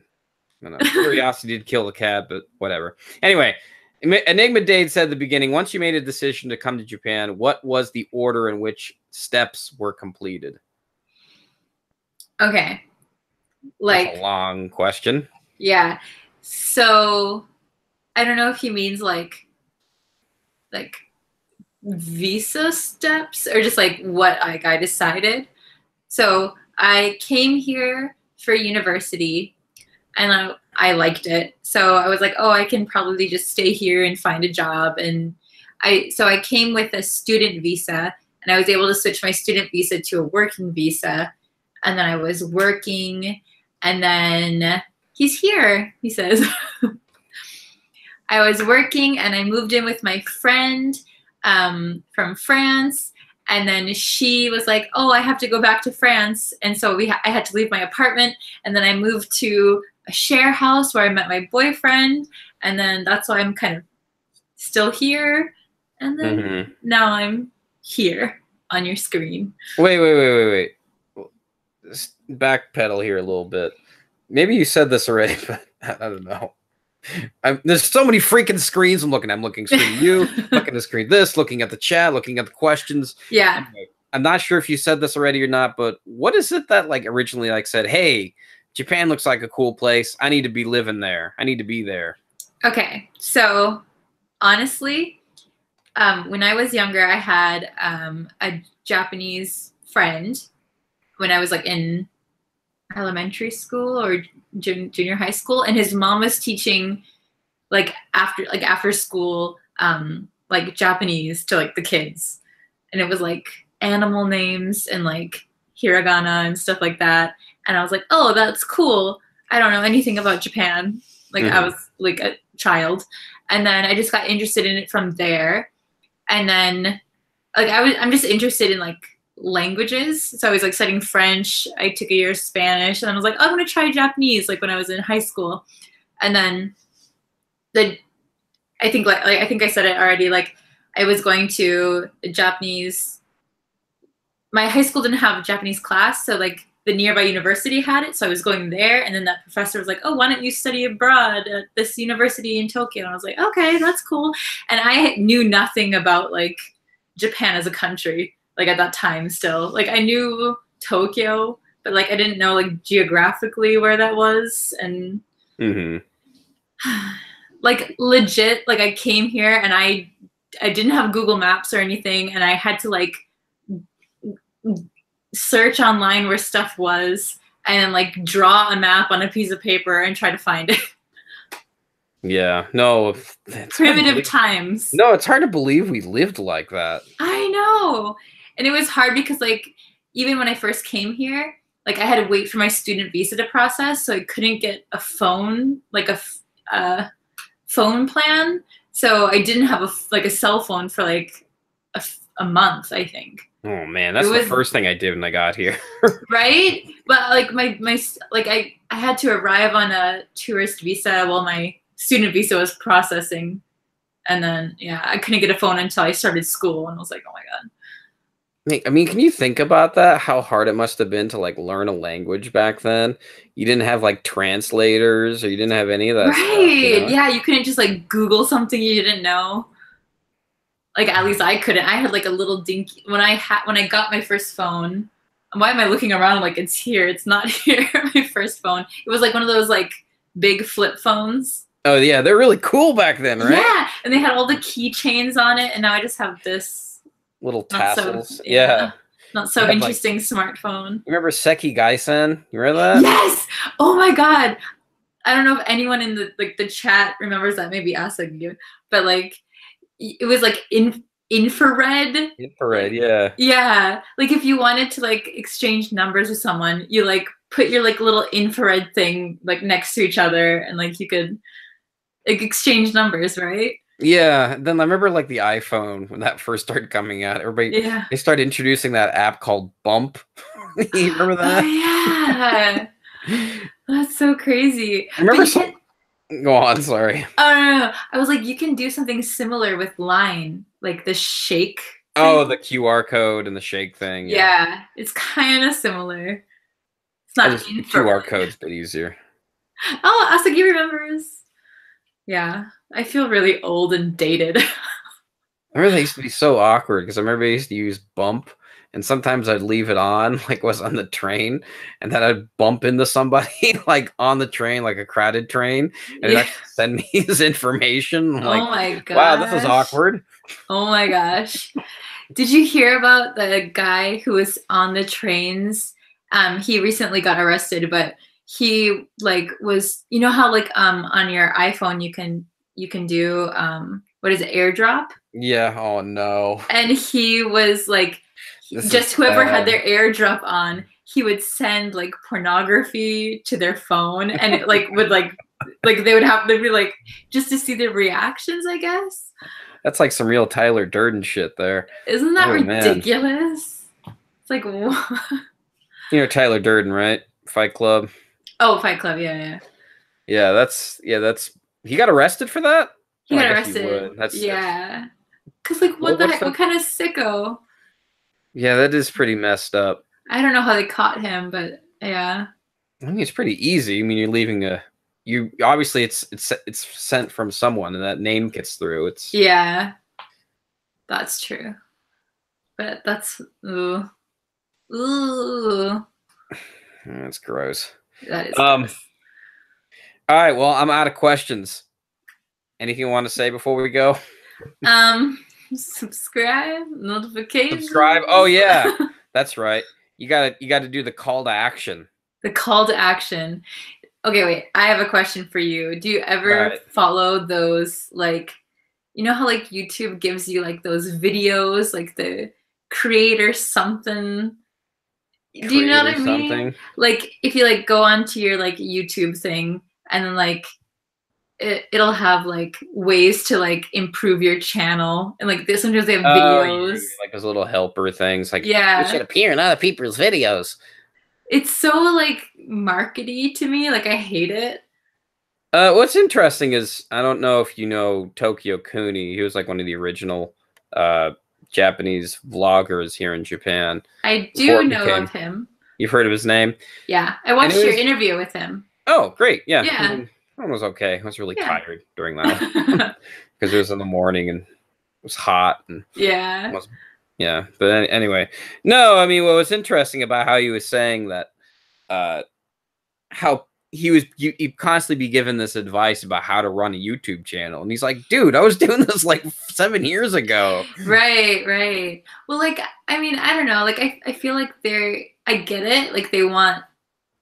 I don't know. Curiosity did kill the cat, but whatever. Anyway, Enigma Dade said at the beginning, once you made a decision to come to Japan, what was the order in which steps were completed? Okay. Like, that's a long question. Yeah. So I don't know if he means like visa steps or just like what I decided. So I came here for university and I liked it. So I was like, oh, I can probably just stay here and find a job. And so I came with a student visa and I was able to switch my student visa to a working visa. And then I was working and then he's here, he says. I was working and I moved in with my friend from France, and then she was like, oh, I have to go back to France, and so I had to leave my apartment, and then I moved to a share house where I met my boyfriend, and then that's why I'm kind of still here, and then now I'm here on your screen. Wait. Just backpedal here a little bit. Maybe you said this already, but I don't know. There's so many freaking screens I'm looking at. I'm looking screen you, looking at screen this, looking at the chat, looking at the questions. Yeah. Anyway, I'm not sure if you said this already or not, but what is it that like originally like said, hey, Japan looks like a cool place. I need to be living there. I need to be there. Okay. So honestly, when I was younger, I had a Japanese friend when I was like in elementary school or junior high school, and his mom was teaching like after school like Japanese to like the kids, and it was like animal names and like hiragana and stuff like that, and I was like, oh, that's cool. I don't know anything about Japan, like I was like a child, and then I just got interested in it from there, and then like I'm just interested in like languages, so I was like studying French. I took a year of Spanish, and I was like, oh, I'm gonna try Japanese like when I was in high school. And then I think I said it already, like I was going to a Japanese, my high school didn't have a Japanese class, so like the nearby university had it, so I was going there, and then that professor was like, oh, why don't you study abroad at this university in Tokyo? And I was like, okay, that's cool. And I knew nothing about like Japan as a country. Like at that time still, like I knew Tokyo, but like I didn't know like geographically where that was. And like legit, like I came here and I didn't have Google Maps or anything, and I had to like search online where stuff was and like draw a map on a piece of paper and try to find it. Yeah, no. Primitive times. No, it's hard to believe we lived like that. I know. And it was hard because like even when I first came here, like I had to wait for my student visa to process, so I couldn't get a phone, like a phone plan. So I didn't have a cell phone for like a month, I think. Oh man, that's the first thing I did when I got here. Right? But like my like I had to arrive on a tourist visa while my student visa was processing. And then, yeah, I couldn't get a phone until I started school, and I was like, oh my God. I mean, can you think about that? How hard it must have been to like learn a language back then? You didn't have like translators, or you didn't have any of that stuff, you Right. know? Yeah, you couldn't just like Google something you didn't know. Like at least I couldn't. I had like a little dinky when I got my first phone. Why am I looking around like it's here? It's not here. My first phone. It was like one of those like big flip phones. Oh yeah, they're really cool back then, right? Yeah, and they had all the keychains on it, and now I just have this little tassels. So, yeah. Not so interesting smartphone. You remember Seki Gaisen? You remember that? Yes. Oh my God. I don't know if anyone in the chat remembers that. Maybe Asagi, but like it was like infrared. Infrared, yeah. Yeah, like if you wanted to like exchange numbers with someone, you like put your like little infrared thing like next to each other, and like you could like exchange numbers, right? Yeah. Then I remember like the iPhone when that first started coming out. Everybody, they started introducing that app called Bump. You remember that? Oh, yeah. That's so crazy. I remember Go on, sorry. Oh no. I was like, you can do something similar with Line, like the shake thing. Oh, the QR code and the shake thing. Yeah, it's kind of similar. It's not the QR code's a bit easier. Oh, Asagi remembers. Yeah, I feel really old and dated. I remember they used to be so awkward because I remember I used to use Bump, and sometimes I'd leave it on, like was on the train, and then I'd bump into somebody like on the train, like a crowded train, and it'd send me his information. I'm like, oh my god! Wow, this is awkward. Oh my gosh! Did you hear about the guy who was on the trains? He recently got arrested, but he like was, you know how like on your iPhone you can do what is it, AirDrop? Yeah. Oh no. And he was like, just whoever had their AirDrop on, he would send like pornography to their phone, and it like would like they'd be like just to see their reactions, I guess. That's like some real Tyler Durden shit there. Isn't that ridiculous? Man. It's like what? You know Tyler Durden, right? Fight Club. Oh, Fight Club, yeah. Yeah, that's he got arrested for that? He got arrested. That's cause like what the heck? What kind of sicko? Yeah, that is pretty messed up. I don't know how they caught him, but yeah. I mean, it's pretty easy. I mean, you're leaving obviously it's sent from someone, and that name gets through. It's that's true. But that's ooh. That's gross. That is gross. All right, well, I'm out of questions. Anything you want to say before we go? Subscribe, notifications. Subscribe. Oh yeah, that's right. You gotta do the call to action. The call to action. Okay, wait. I have a question for you. Do you ever follow those, like, you know how like YouTube gives you like those videos, like the creator something? Do you know what I mean? Like if you like go onto your like YouTube thing, and then like it'll have like ways to like improve your channel, and like sometimes they have videos, like those little helper things, like you should appear in other people's videos. It's so like markety to me. Like I hate it. What's interesting is I don't know if you know Tokyo Kuni. He was like one of the original Japanese vloggers here in Japan. I do know of him. You've heard of his name? Yeah, I watched your interview with him. Oh, great! Yeah, yeah. It was okay. I was really tired during that because it was in the morning and it was hot and But anyway, no. I mean, what was interesting about how he was saying that, how you constantly be given this advice about how to run a YouTube channel, and he's like, dude, I was doing this like 7 years ago. Right. Well, like, I mean, I don't know. Like, I feel like I get it. Like, they want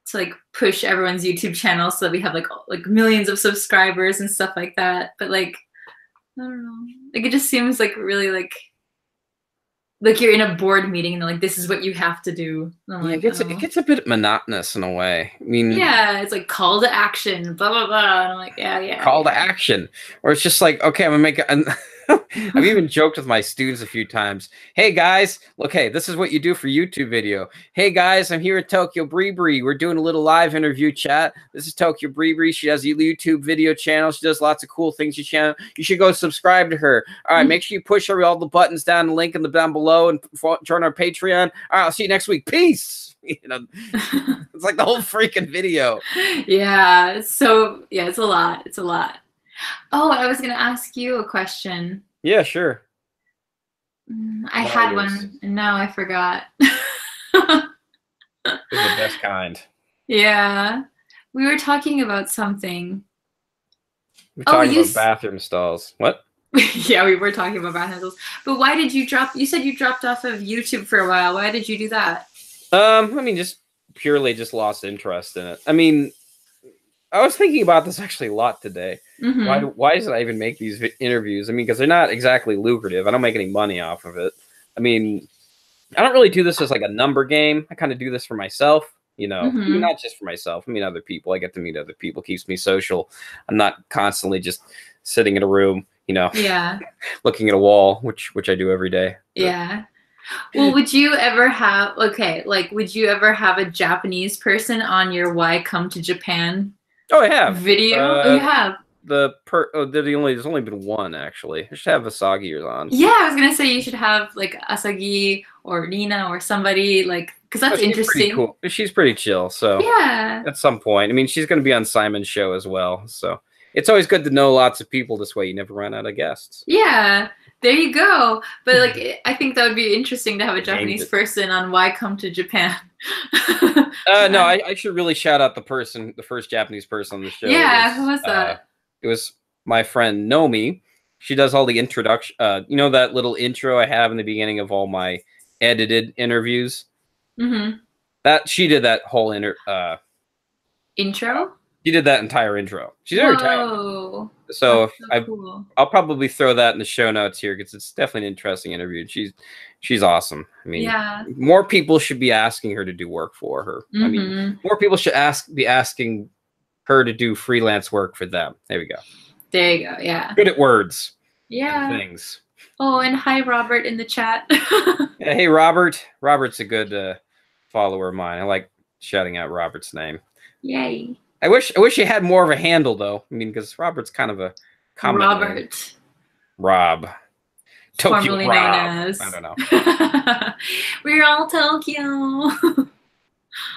to like push everyone's YouTube channel so that we have like millions of subscribers and stuff like that. But like, I don't know. Like, it just seems like really like you're in a board meeting and like, this is what you have to do. Like, it gets a bit monotonous in a way. I mean, it's like call to action, blah blah blah. And I'm like, yeah. Call to action, or it's just like, okay, I'm gonna make I've even joked with my students a few times. Hey guys, look, hey, this is what you do for YouTube video. Hey guys, I'm here at TokyoBriBri. We're doing a little live interview chat. This is TokyoBriBri. She has a YouTube video channel. She does lots of cool things. You should go subscribe to her. All right, make sure you push all the buttons down, the link down below, and join our Patreon. All right, I'll see you next week. Peace. You know, it's like the whole freaking video. Yeah. So yeah, it's a lot. It's a lot. Oh, I was gonna ask you a question. Yeah, sure. I had one, and now I forgot. It's the best kind. Yeah, we were talking about something. We're talking about bathroom stalls. What? Yeah, we were talking about bathroom stalls. But why did you drop? You said you dropped off of YouTube for a while. Why did you do that? I mean, just purely lost interest in it. I mean, I was thinking about this actually a lot today. Why did I even make these interviews? I mean, because they're not exactly lucrative. I don't make any money off of it. I mean, I don't really do this as like a number game. I kind of do this for myself, you know, not just for myself. I mean, other people. I get to meet other people. Keeps me social. I'm not constantly just sitting in a room, you know, looking at a wall, which I do every day. Yeah. Well, would you ever have, would you ever have a Japanese person on your Why Come to Japan I have. Video? You have? There's only been one, actually. I should have Asagi on. Yeah, I was going to say you should have, like, Asagi or Nina or somebody, like, because that's interesting. Cool. She's pretty chill, so. Yeah. At some point. I mean, she's going to be on Simon's show as well, so. It's always good to know lots of people. This way you never run out of guests. Yeah. There you go. But like, I think that would be interesting to have a Japanese person on Why Come to Japan. No, I should really shout out the first Japanese person on the show. Yeah, who was that? It was my friend Nomi. She does all the introduction. You know that little intro I have in the beginning of all my edited interviews? She did that whole intro? She did that entire intro. She's very talented. So cool. I'll probably throw that in the show notes here because it's definitely an interesting interview. She's awesome. I mean, more people should be asking her to do work for her. I mean, more people should be asking her to do freelance work for them. There we go. There you go. Yeah. Good at words. Yeah. And things. Oh, and hi, Robert, in the chat. Yeah, hey, Robert. Robert's a good follower of mine. I like shouting out Robert's name. Yay. I wish you had more of a handle, though. I mean, because Robert's kind of a common Robert. Name. Rob. Formerly known as. I don't know. We're all Tokyo.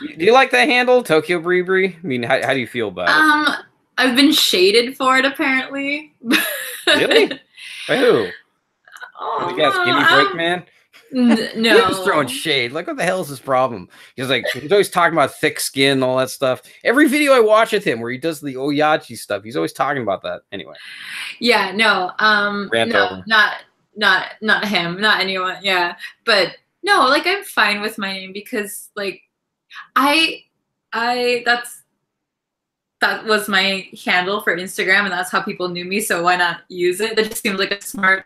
Do you like that handle, TokyoBriBri? I mean, how do you feel about it? I've been shaded for it, apparently. Really? By who? Oh, you guys, give me break, man. No. He's throwing shade. Like, what the hell is his problem? He's always talking about thick skin and all that stuff. Every video I watch with him where he does the Oyachi stuff, he's always talking about that. Anyway. Yeah, no. Rant over. Not him, not anyone. Yeah. But no, like, I'm fine with my name because, like, that was my handle for Instagram and that's how people knew me, so why not use it? That just seems like a smart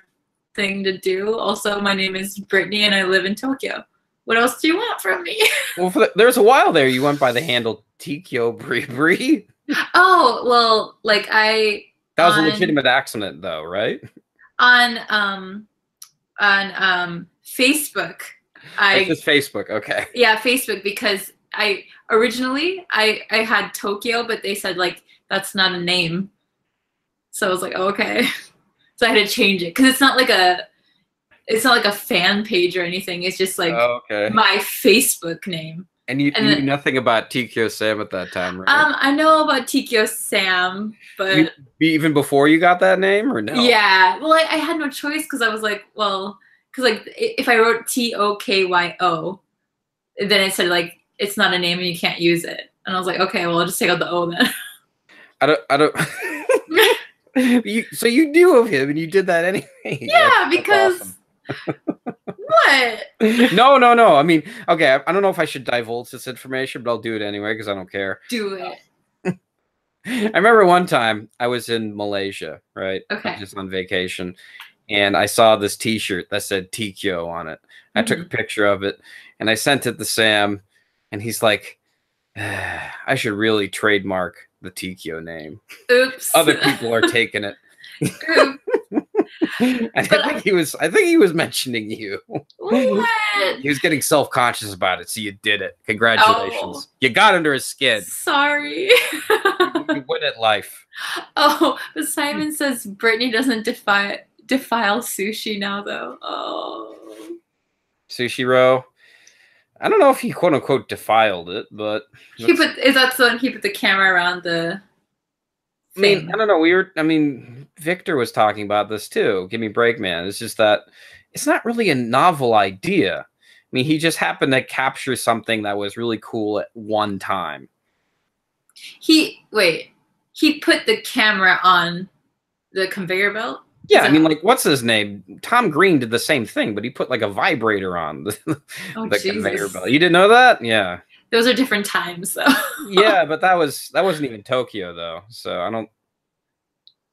thing to do. Also, my name is Brittany and I live in Tokyo. What else do you want from me? Well, there's a while there you went by the handle TokyoBriBri. Oh, well, like that was a legitimate accident though, right? On Facebook. It's just Facebook, okay. Yeah, Facebook, because I had Tokyo, but they said like that's not a name. So I was like, oh, okay. So I had to change it because it's not like a fan page or anything. It's just like my Facebook name. And you knew nothing about Tikyo Sam at that time, right? I know about Tikyo Sam, but even before you got that name, or no? Yeah, well, I had no choice because I was like, well, because like if I wrote Tokyo, then it said like it's not a name and you can't use it, and I was like, okay, well, I'll just take out the O then. I don't. So you knew of him and you did that anyway. Yeah, because awesome. What? No. I mean, okay, I don't know if I should divulge this information, but I'll do it anyway because I don't care. Do it. I remember one time I was in Malaysia, right? Okay. I was just on vacation, and I saw this T-shirt that said Tikyo on it. I took a picture of it, and I sent it to Sam, and he's like, I should really trademark the Tikyo name. Oops. Other people are taking it. I think he was mentioning you. What? He was getting self-conscious about it, so you did it. Congratulations. Oh, You got under his skin. sorry. You win at life. Oh, but Simon says Brittany doesn't defile sushi now, though. Oh. Sushi row. I don't know if he quote unquote defiled it, but is that so when he put the camera around the thing? I don't know. Victor was talking about this too. Give me a break, man. It's just that it's not really a novel idea. I mean, he just happened to capture something that was really cool at one time. He put the camera on the conveyor belt? Yeah, I mean, like, what's his name? Tom Green did the same thing, but he put like a vibrator on the conveyor belt. You didn't know that? Yeah. Those are different times, though. Yeah, but that wasn't even Tokyo, though. So I don't.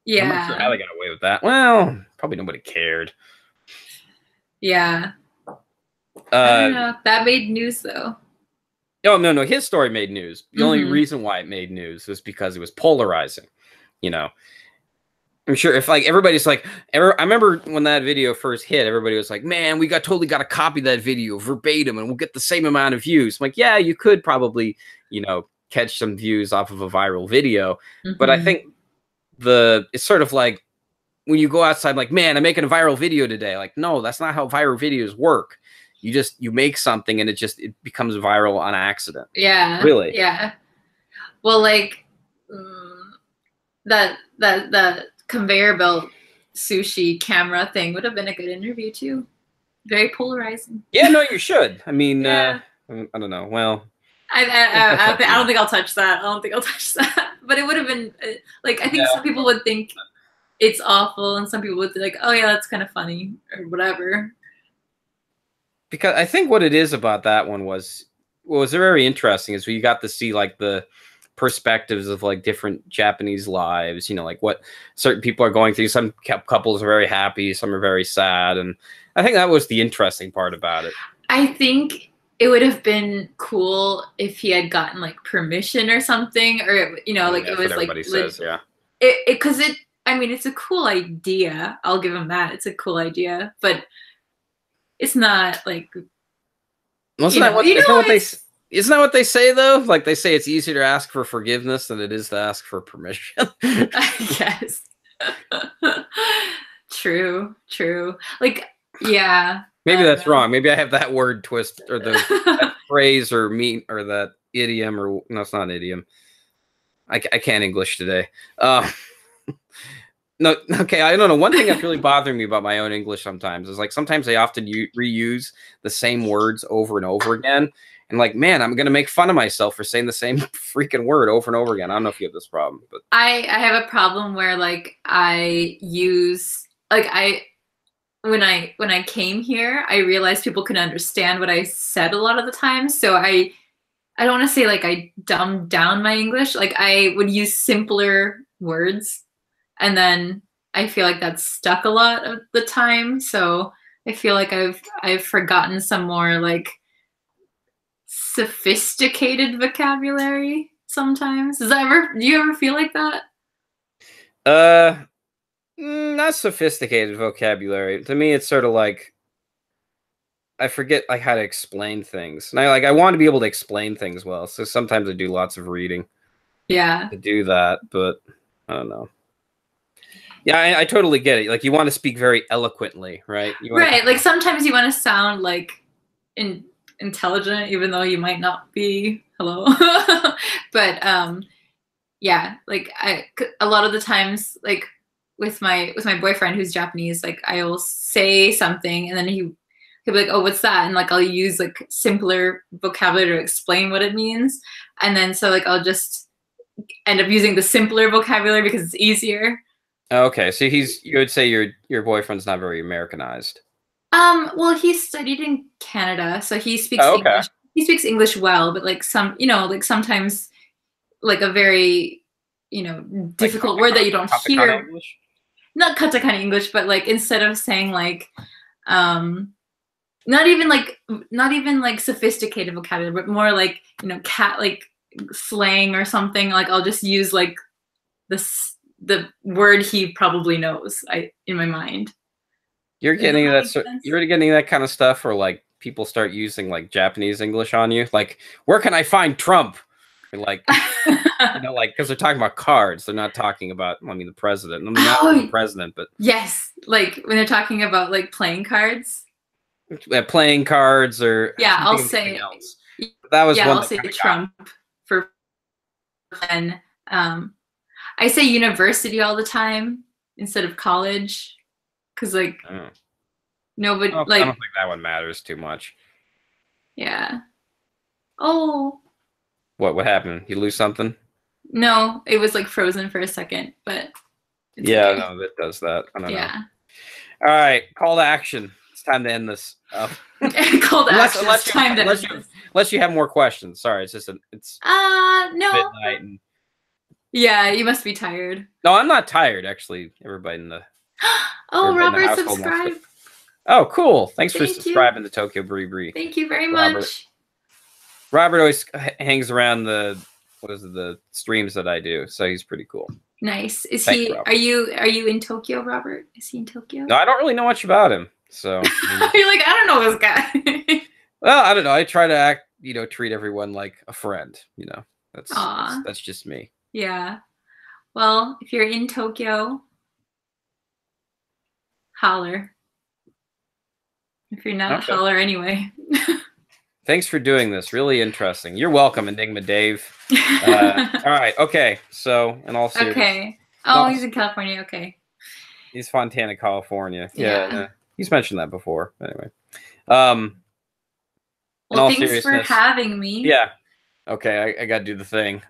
Yeah. I'm not sure how they got away with that. Well, probably nobody cared. Yeah. I don't know. That made news, though. Oh, no. His story made news. The only reason why it made news was because it was polarizing. You know. I'm sure if like everybody's like, I remember when that video first hit, everybody was like, man, we totally got to copy that video verbatim and we'll get the same amount of views. I'm like, yeah, you could probably, catch some views off of a viral video. But I think it's sort of like when you go outside, like, man, I'm making a viral video today. Like, no, that's not how viral videos work. You make something and it becomes viral on accident. Yeah. Really? Yeah. Well, like that conveyor belt sushi camera thing would have been a good interview too. Very polarizing. Yeah, no, you should. I mean, I don't know. Well, I don't think I'll touch that. But it would have been like, I think some people would think it's awful, and some people would be like, oh yeah, that's kind of funny or whatever. Because I think what it is about that one was very interesting is we got to see like the perspectives of like different Japanese lives, like what certain people are going through. Some couples are very happy, some are very sad, and I think that was the interesting part about it. I think it would have been cool if he had gotten like permission or something, or like it was like everybody says, yeah. Because it's a cool idea. I'll give him that. It's a cool idea, but it's not like. Isn't that what they say though? Like they say it's easier to ask for forgiveness than it is to ask for permission. I guess. True. Like, yeah. Maybe that's wrong. Maybe I have that word twist or that phrase or that idiom or no, it's not an idiom. I can't English today. No, okay, I don't know. One thing that's really bothering me about my own English sometimes is like sometimes I often reuse the same words over and over again. And like, man, I'm going to make fun of myself for saying the same freaking word over and over again. I don't know if you have this problem, but I have a problem where like I use like when I came here, I realized people couldn't understand what I said a lot of the time. So I don't want to say like I dumbed down my English. Like I would use simpler words, and then I feel like that's stuck a lot of the time. So I feel like I've forgotten some more like sophisticated vocabulary sometimes. Do you ever feel like that? Not sophisticated vocabulary. To me, it's sort of like I forget like how to explain things. And I want to be able to explain things well. So sometimes I do lots of reading. Yeah. To do that, but I don't know. Yeah, I totally get it. Like you want to speak very eloquently, right? Right. Like sometimes you want to sound like intelligent, even though you might not be. Hello. But yeah, like a lot of the times, like with my boyfriend who's Japanese, like I will say something and then he'll be like, oh, what's that? And like I'll use like simpler vocabulary to explain what it means, and then so like I'll just end up using the simpler vocabulary because it's easier. Okay, so you would say your boyfriend's not very Americanized. Well, he studied in Canada, so he speaks English. He speaks English well, but like like sometimes like a very, difficult word that you don't hear. English? Not katakana English, but like instead of saying like, not even like sophisticated vocabulary, but more like, cat like slang or something. Like I'll just use like the word he probably knows in my mind. You're Does getting that that. make sense? You're getting that kind of stuff, or like people start using like Japanese English on you. Like, where can I find Trump? Or, like, you know, like because they're talking about cards. They're not talking about. I mean, the president. I mean, not the president, but yes, like when they're talking about like playing cards. Playing cards, or yeah, I'll say else. That was one. I'll say Trump for when I say university all the time instead of college because like nobody like I don't think that one matters too much. Yeah. Oh. What happened? You lose something? No, it was like frozen for a second, but yeah, okay. No, it does that. I don't know. All right, call to action. It's time to end this. Call to action. It's time to end this. Unless you have more questions. Sorry, it's just it's no. midnight and yeah, you must be tired. No, I'm not tired actually. Everybody in the Robert subscribed. Oh, cool. Thanks for subscribing to TokyoBriBri. Thank you very much. Robert always hangs around the streams that I do, so he's pretty cool. Nice. Is he? Robert. Are you in Tokyo, Robert? Is he in Tokyo? No, I don't really know much about him. So you're like, I don't know this guy. Well, I don't know. I try to treat everyone like a friend. You know, that's just me. Yeah. Well, if you're in Tokyo, holler. If you're not, holler anyway. Thanks for doing this. Really interesting. You're welcome, Enigma Dave. All right. Okay. So, in all seriousness. Okay. Oh, he's in California. Okay. He's Fontana, California. Yeah. He's mentioned that before. Anyway. Well, thanks for having me. Yeah. Okay. I got to do the thing.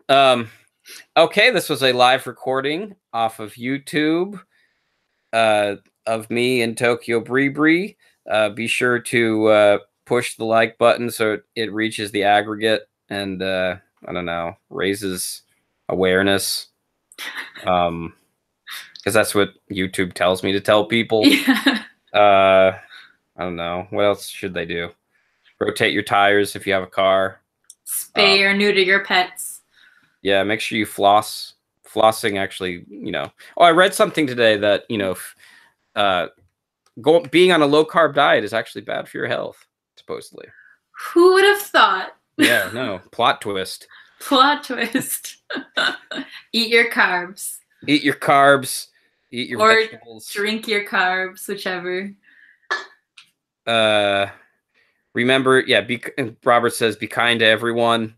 Okay. This was a live recording off of YouTube of me and TokyoBriBri. Be sure to push the like button so it reaches the aggregate and I don't know, raises awareness. Because that's what YouTube tells me to tell people. Yeah. I don't know. What else should they do? Rotate your tires if you have a car. Spay or neuter your pets. Yeah, make sure you floss. Flossing actually, Oh, I read something today that, being on a low carb diet is actually bad for your health, supposedly. Who would have thought? Yeah, no. Plot twist. Plot twist. Eat your carbs. Eat your carbs. Eat your vegetables. Drink your carbs, whichever. Remember, Robert says, be kind to everyone.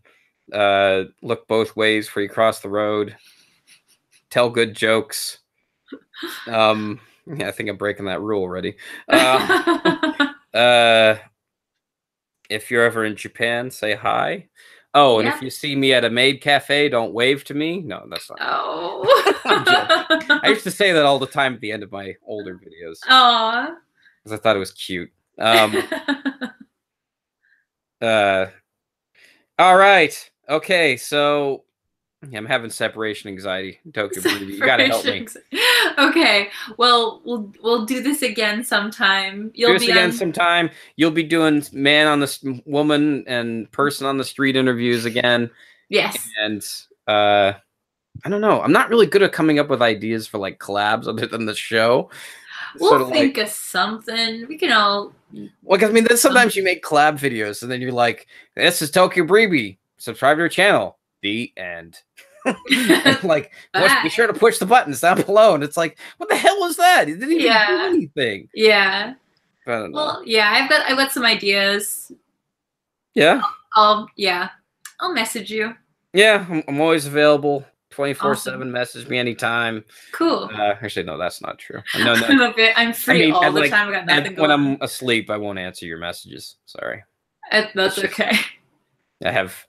Look both ways before you cross the road. Tell good jokes. Yeah, I think I'm breaking that rule already. If you're ever in Japan, say hi. Oh, and if you see me at a maid cafe, don't wave to me. No, that's not. Oh. I used to say that all the time at the end of my older videos. Aw. Because I thought it was cute. All right. Okay, so I'm having separation anxiety. TokyoBriBri, you gotta help me. Okay, well, we'll do this again sometime. You'll be again sometime. You'll be doing woman and person on the street interviews again. Yes. And I don't know. I'm not really good at coming up with ideas for like collabs other than the show. We'll think of something. We can all. Well, because I mean, then sometimes you make collab videos, and then you're like, "This is TokyoBriBri. Subscribe to her channel." The end. Like, be sure to push the buttons down below, and it's like, what the hell was that? It didn't even do anything. Yeah. I don't know. Well, yeah, I've got some ideas. Yeah. I'll message you. Yeah, I'm always available. 24/7. Message me anytime. Cool. Actually, no, that's not true. No. I'm free all the time. I got nothing going on. When I'm asleep, I won't answer your messages. Sorry. That's okay. I have,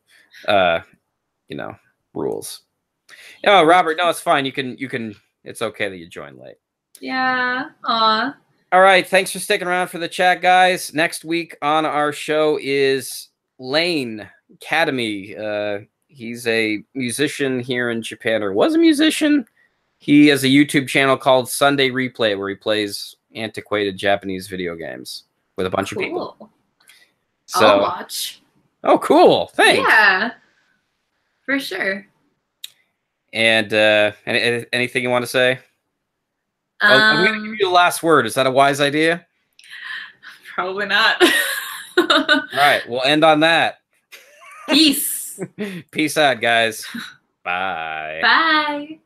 rules. Oh, Robert, no, it's fine. You can. It's okay that you joined late. Yeah. Aw. All right. Thanks for sticking around for the chat, guys. Next week on our show is Lane Academy. He's a musician here in Japan, or was a musician. He has a YouTube channel called Sunday Replay, where he plays antiquated Japanese video games with a bunch of people. So, I'll watch. Oh, cool. Thanks. Yeah, for sure. And anything you want to say? I'm going to give you the last word. Is that a wise idea? Probably not. All right, we'll end on that. Peace. Peace out, guys. Bye. Bye.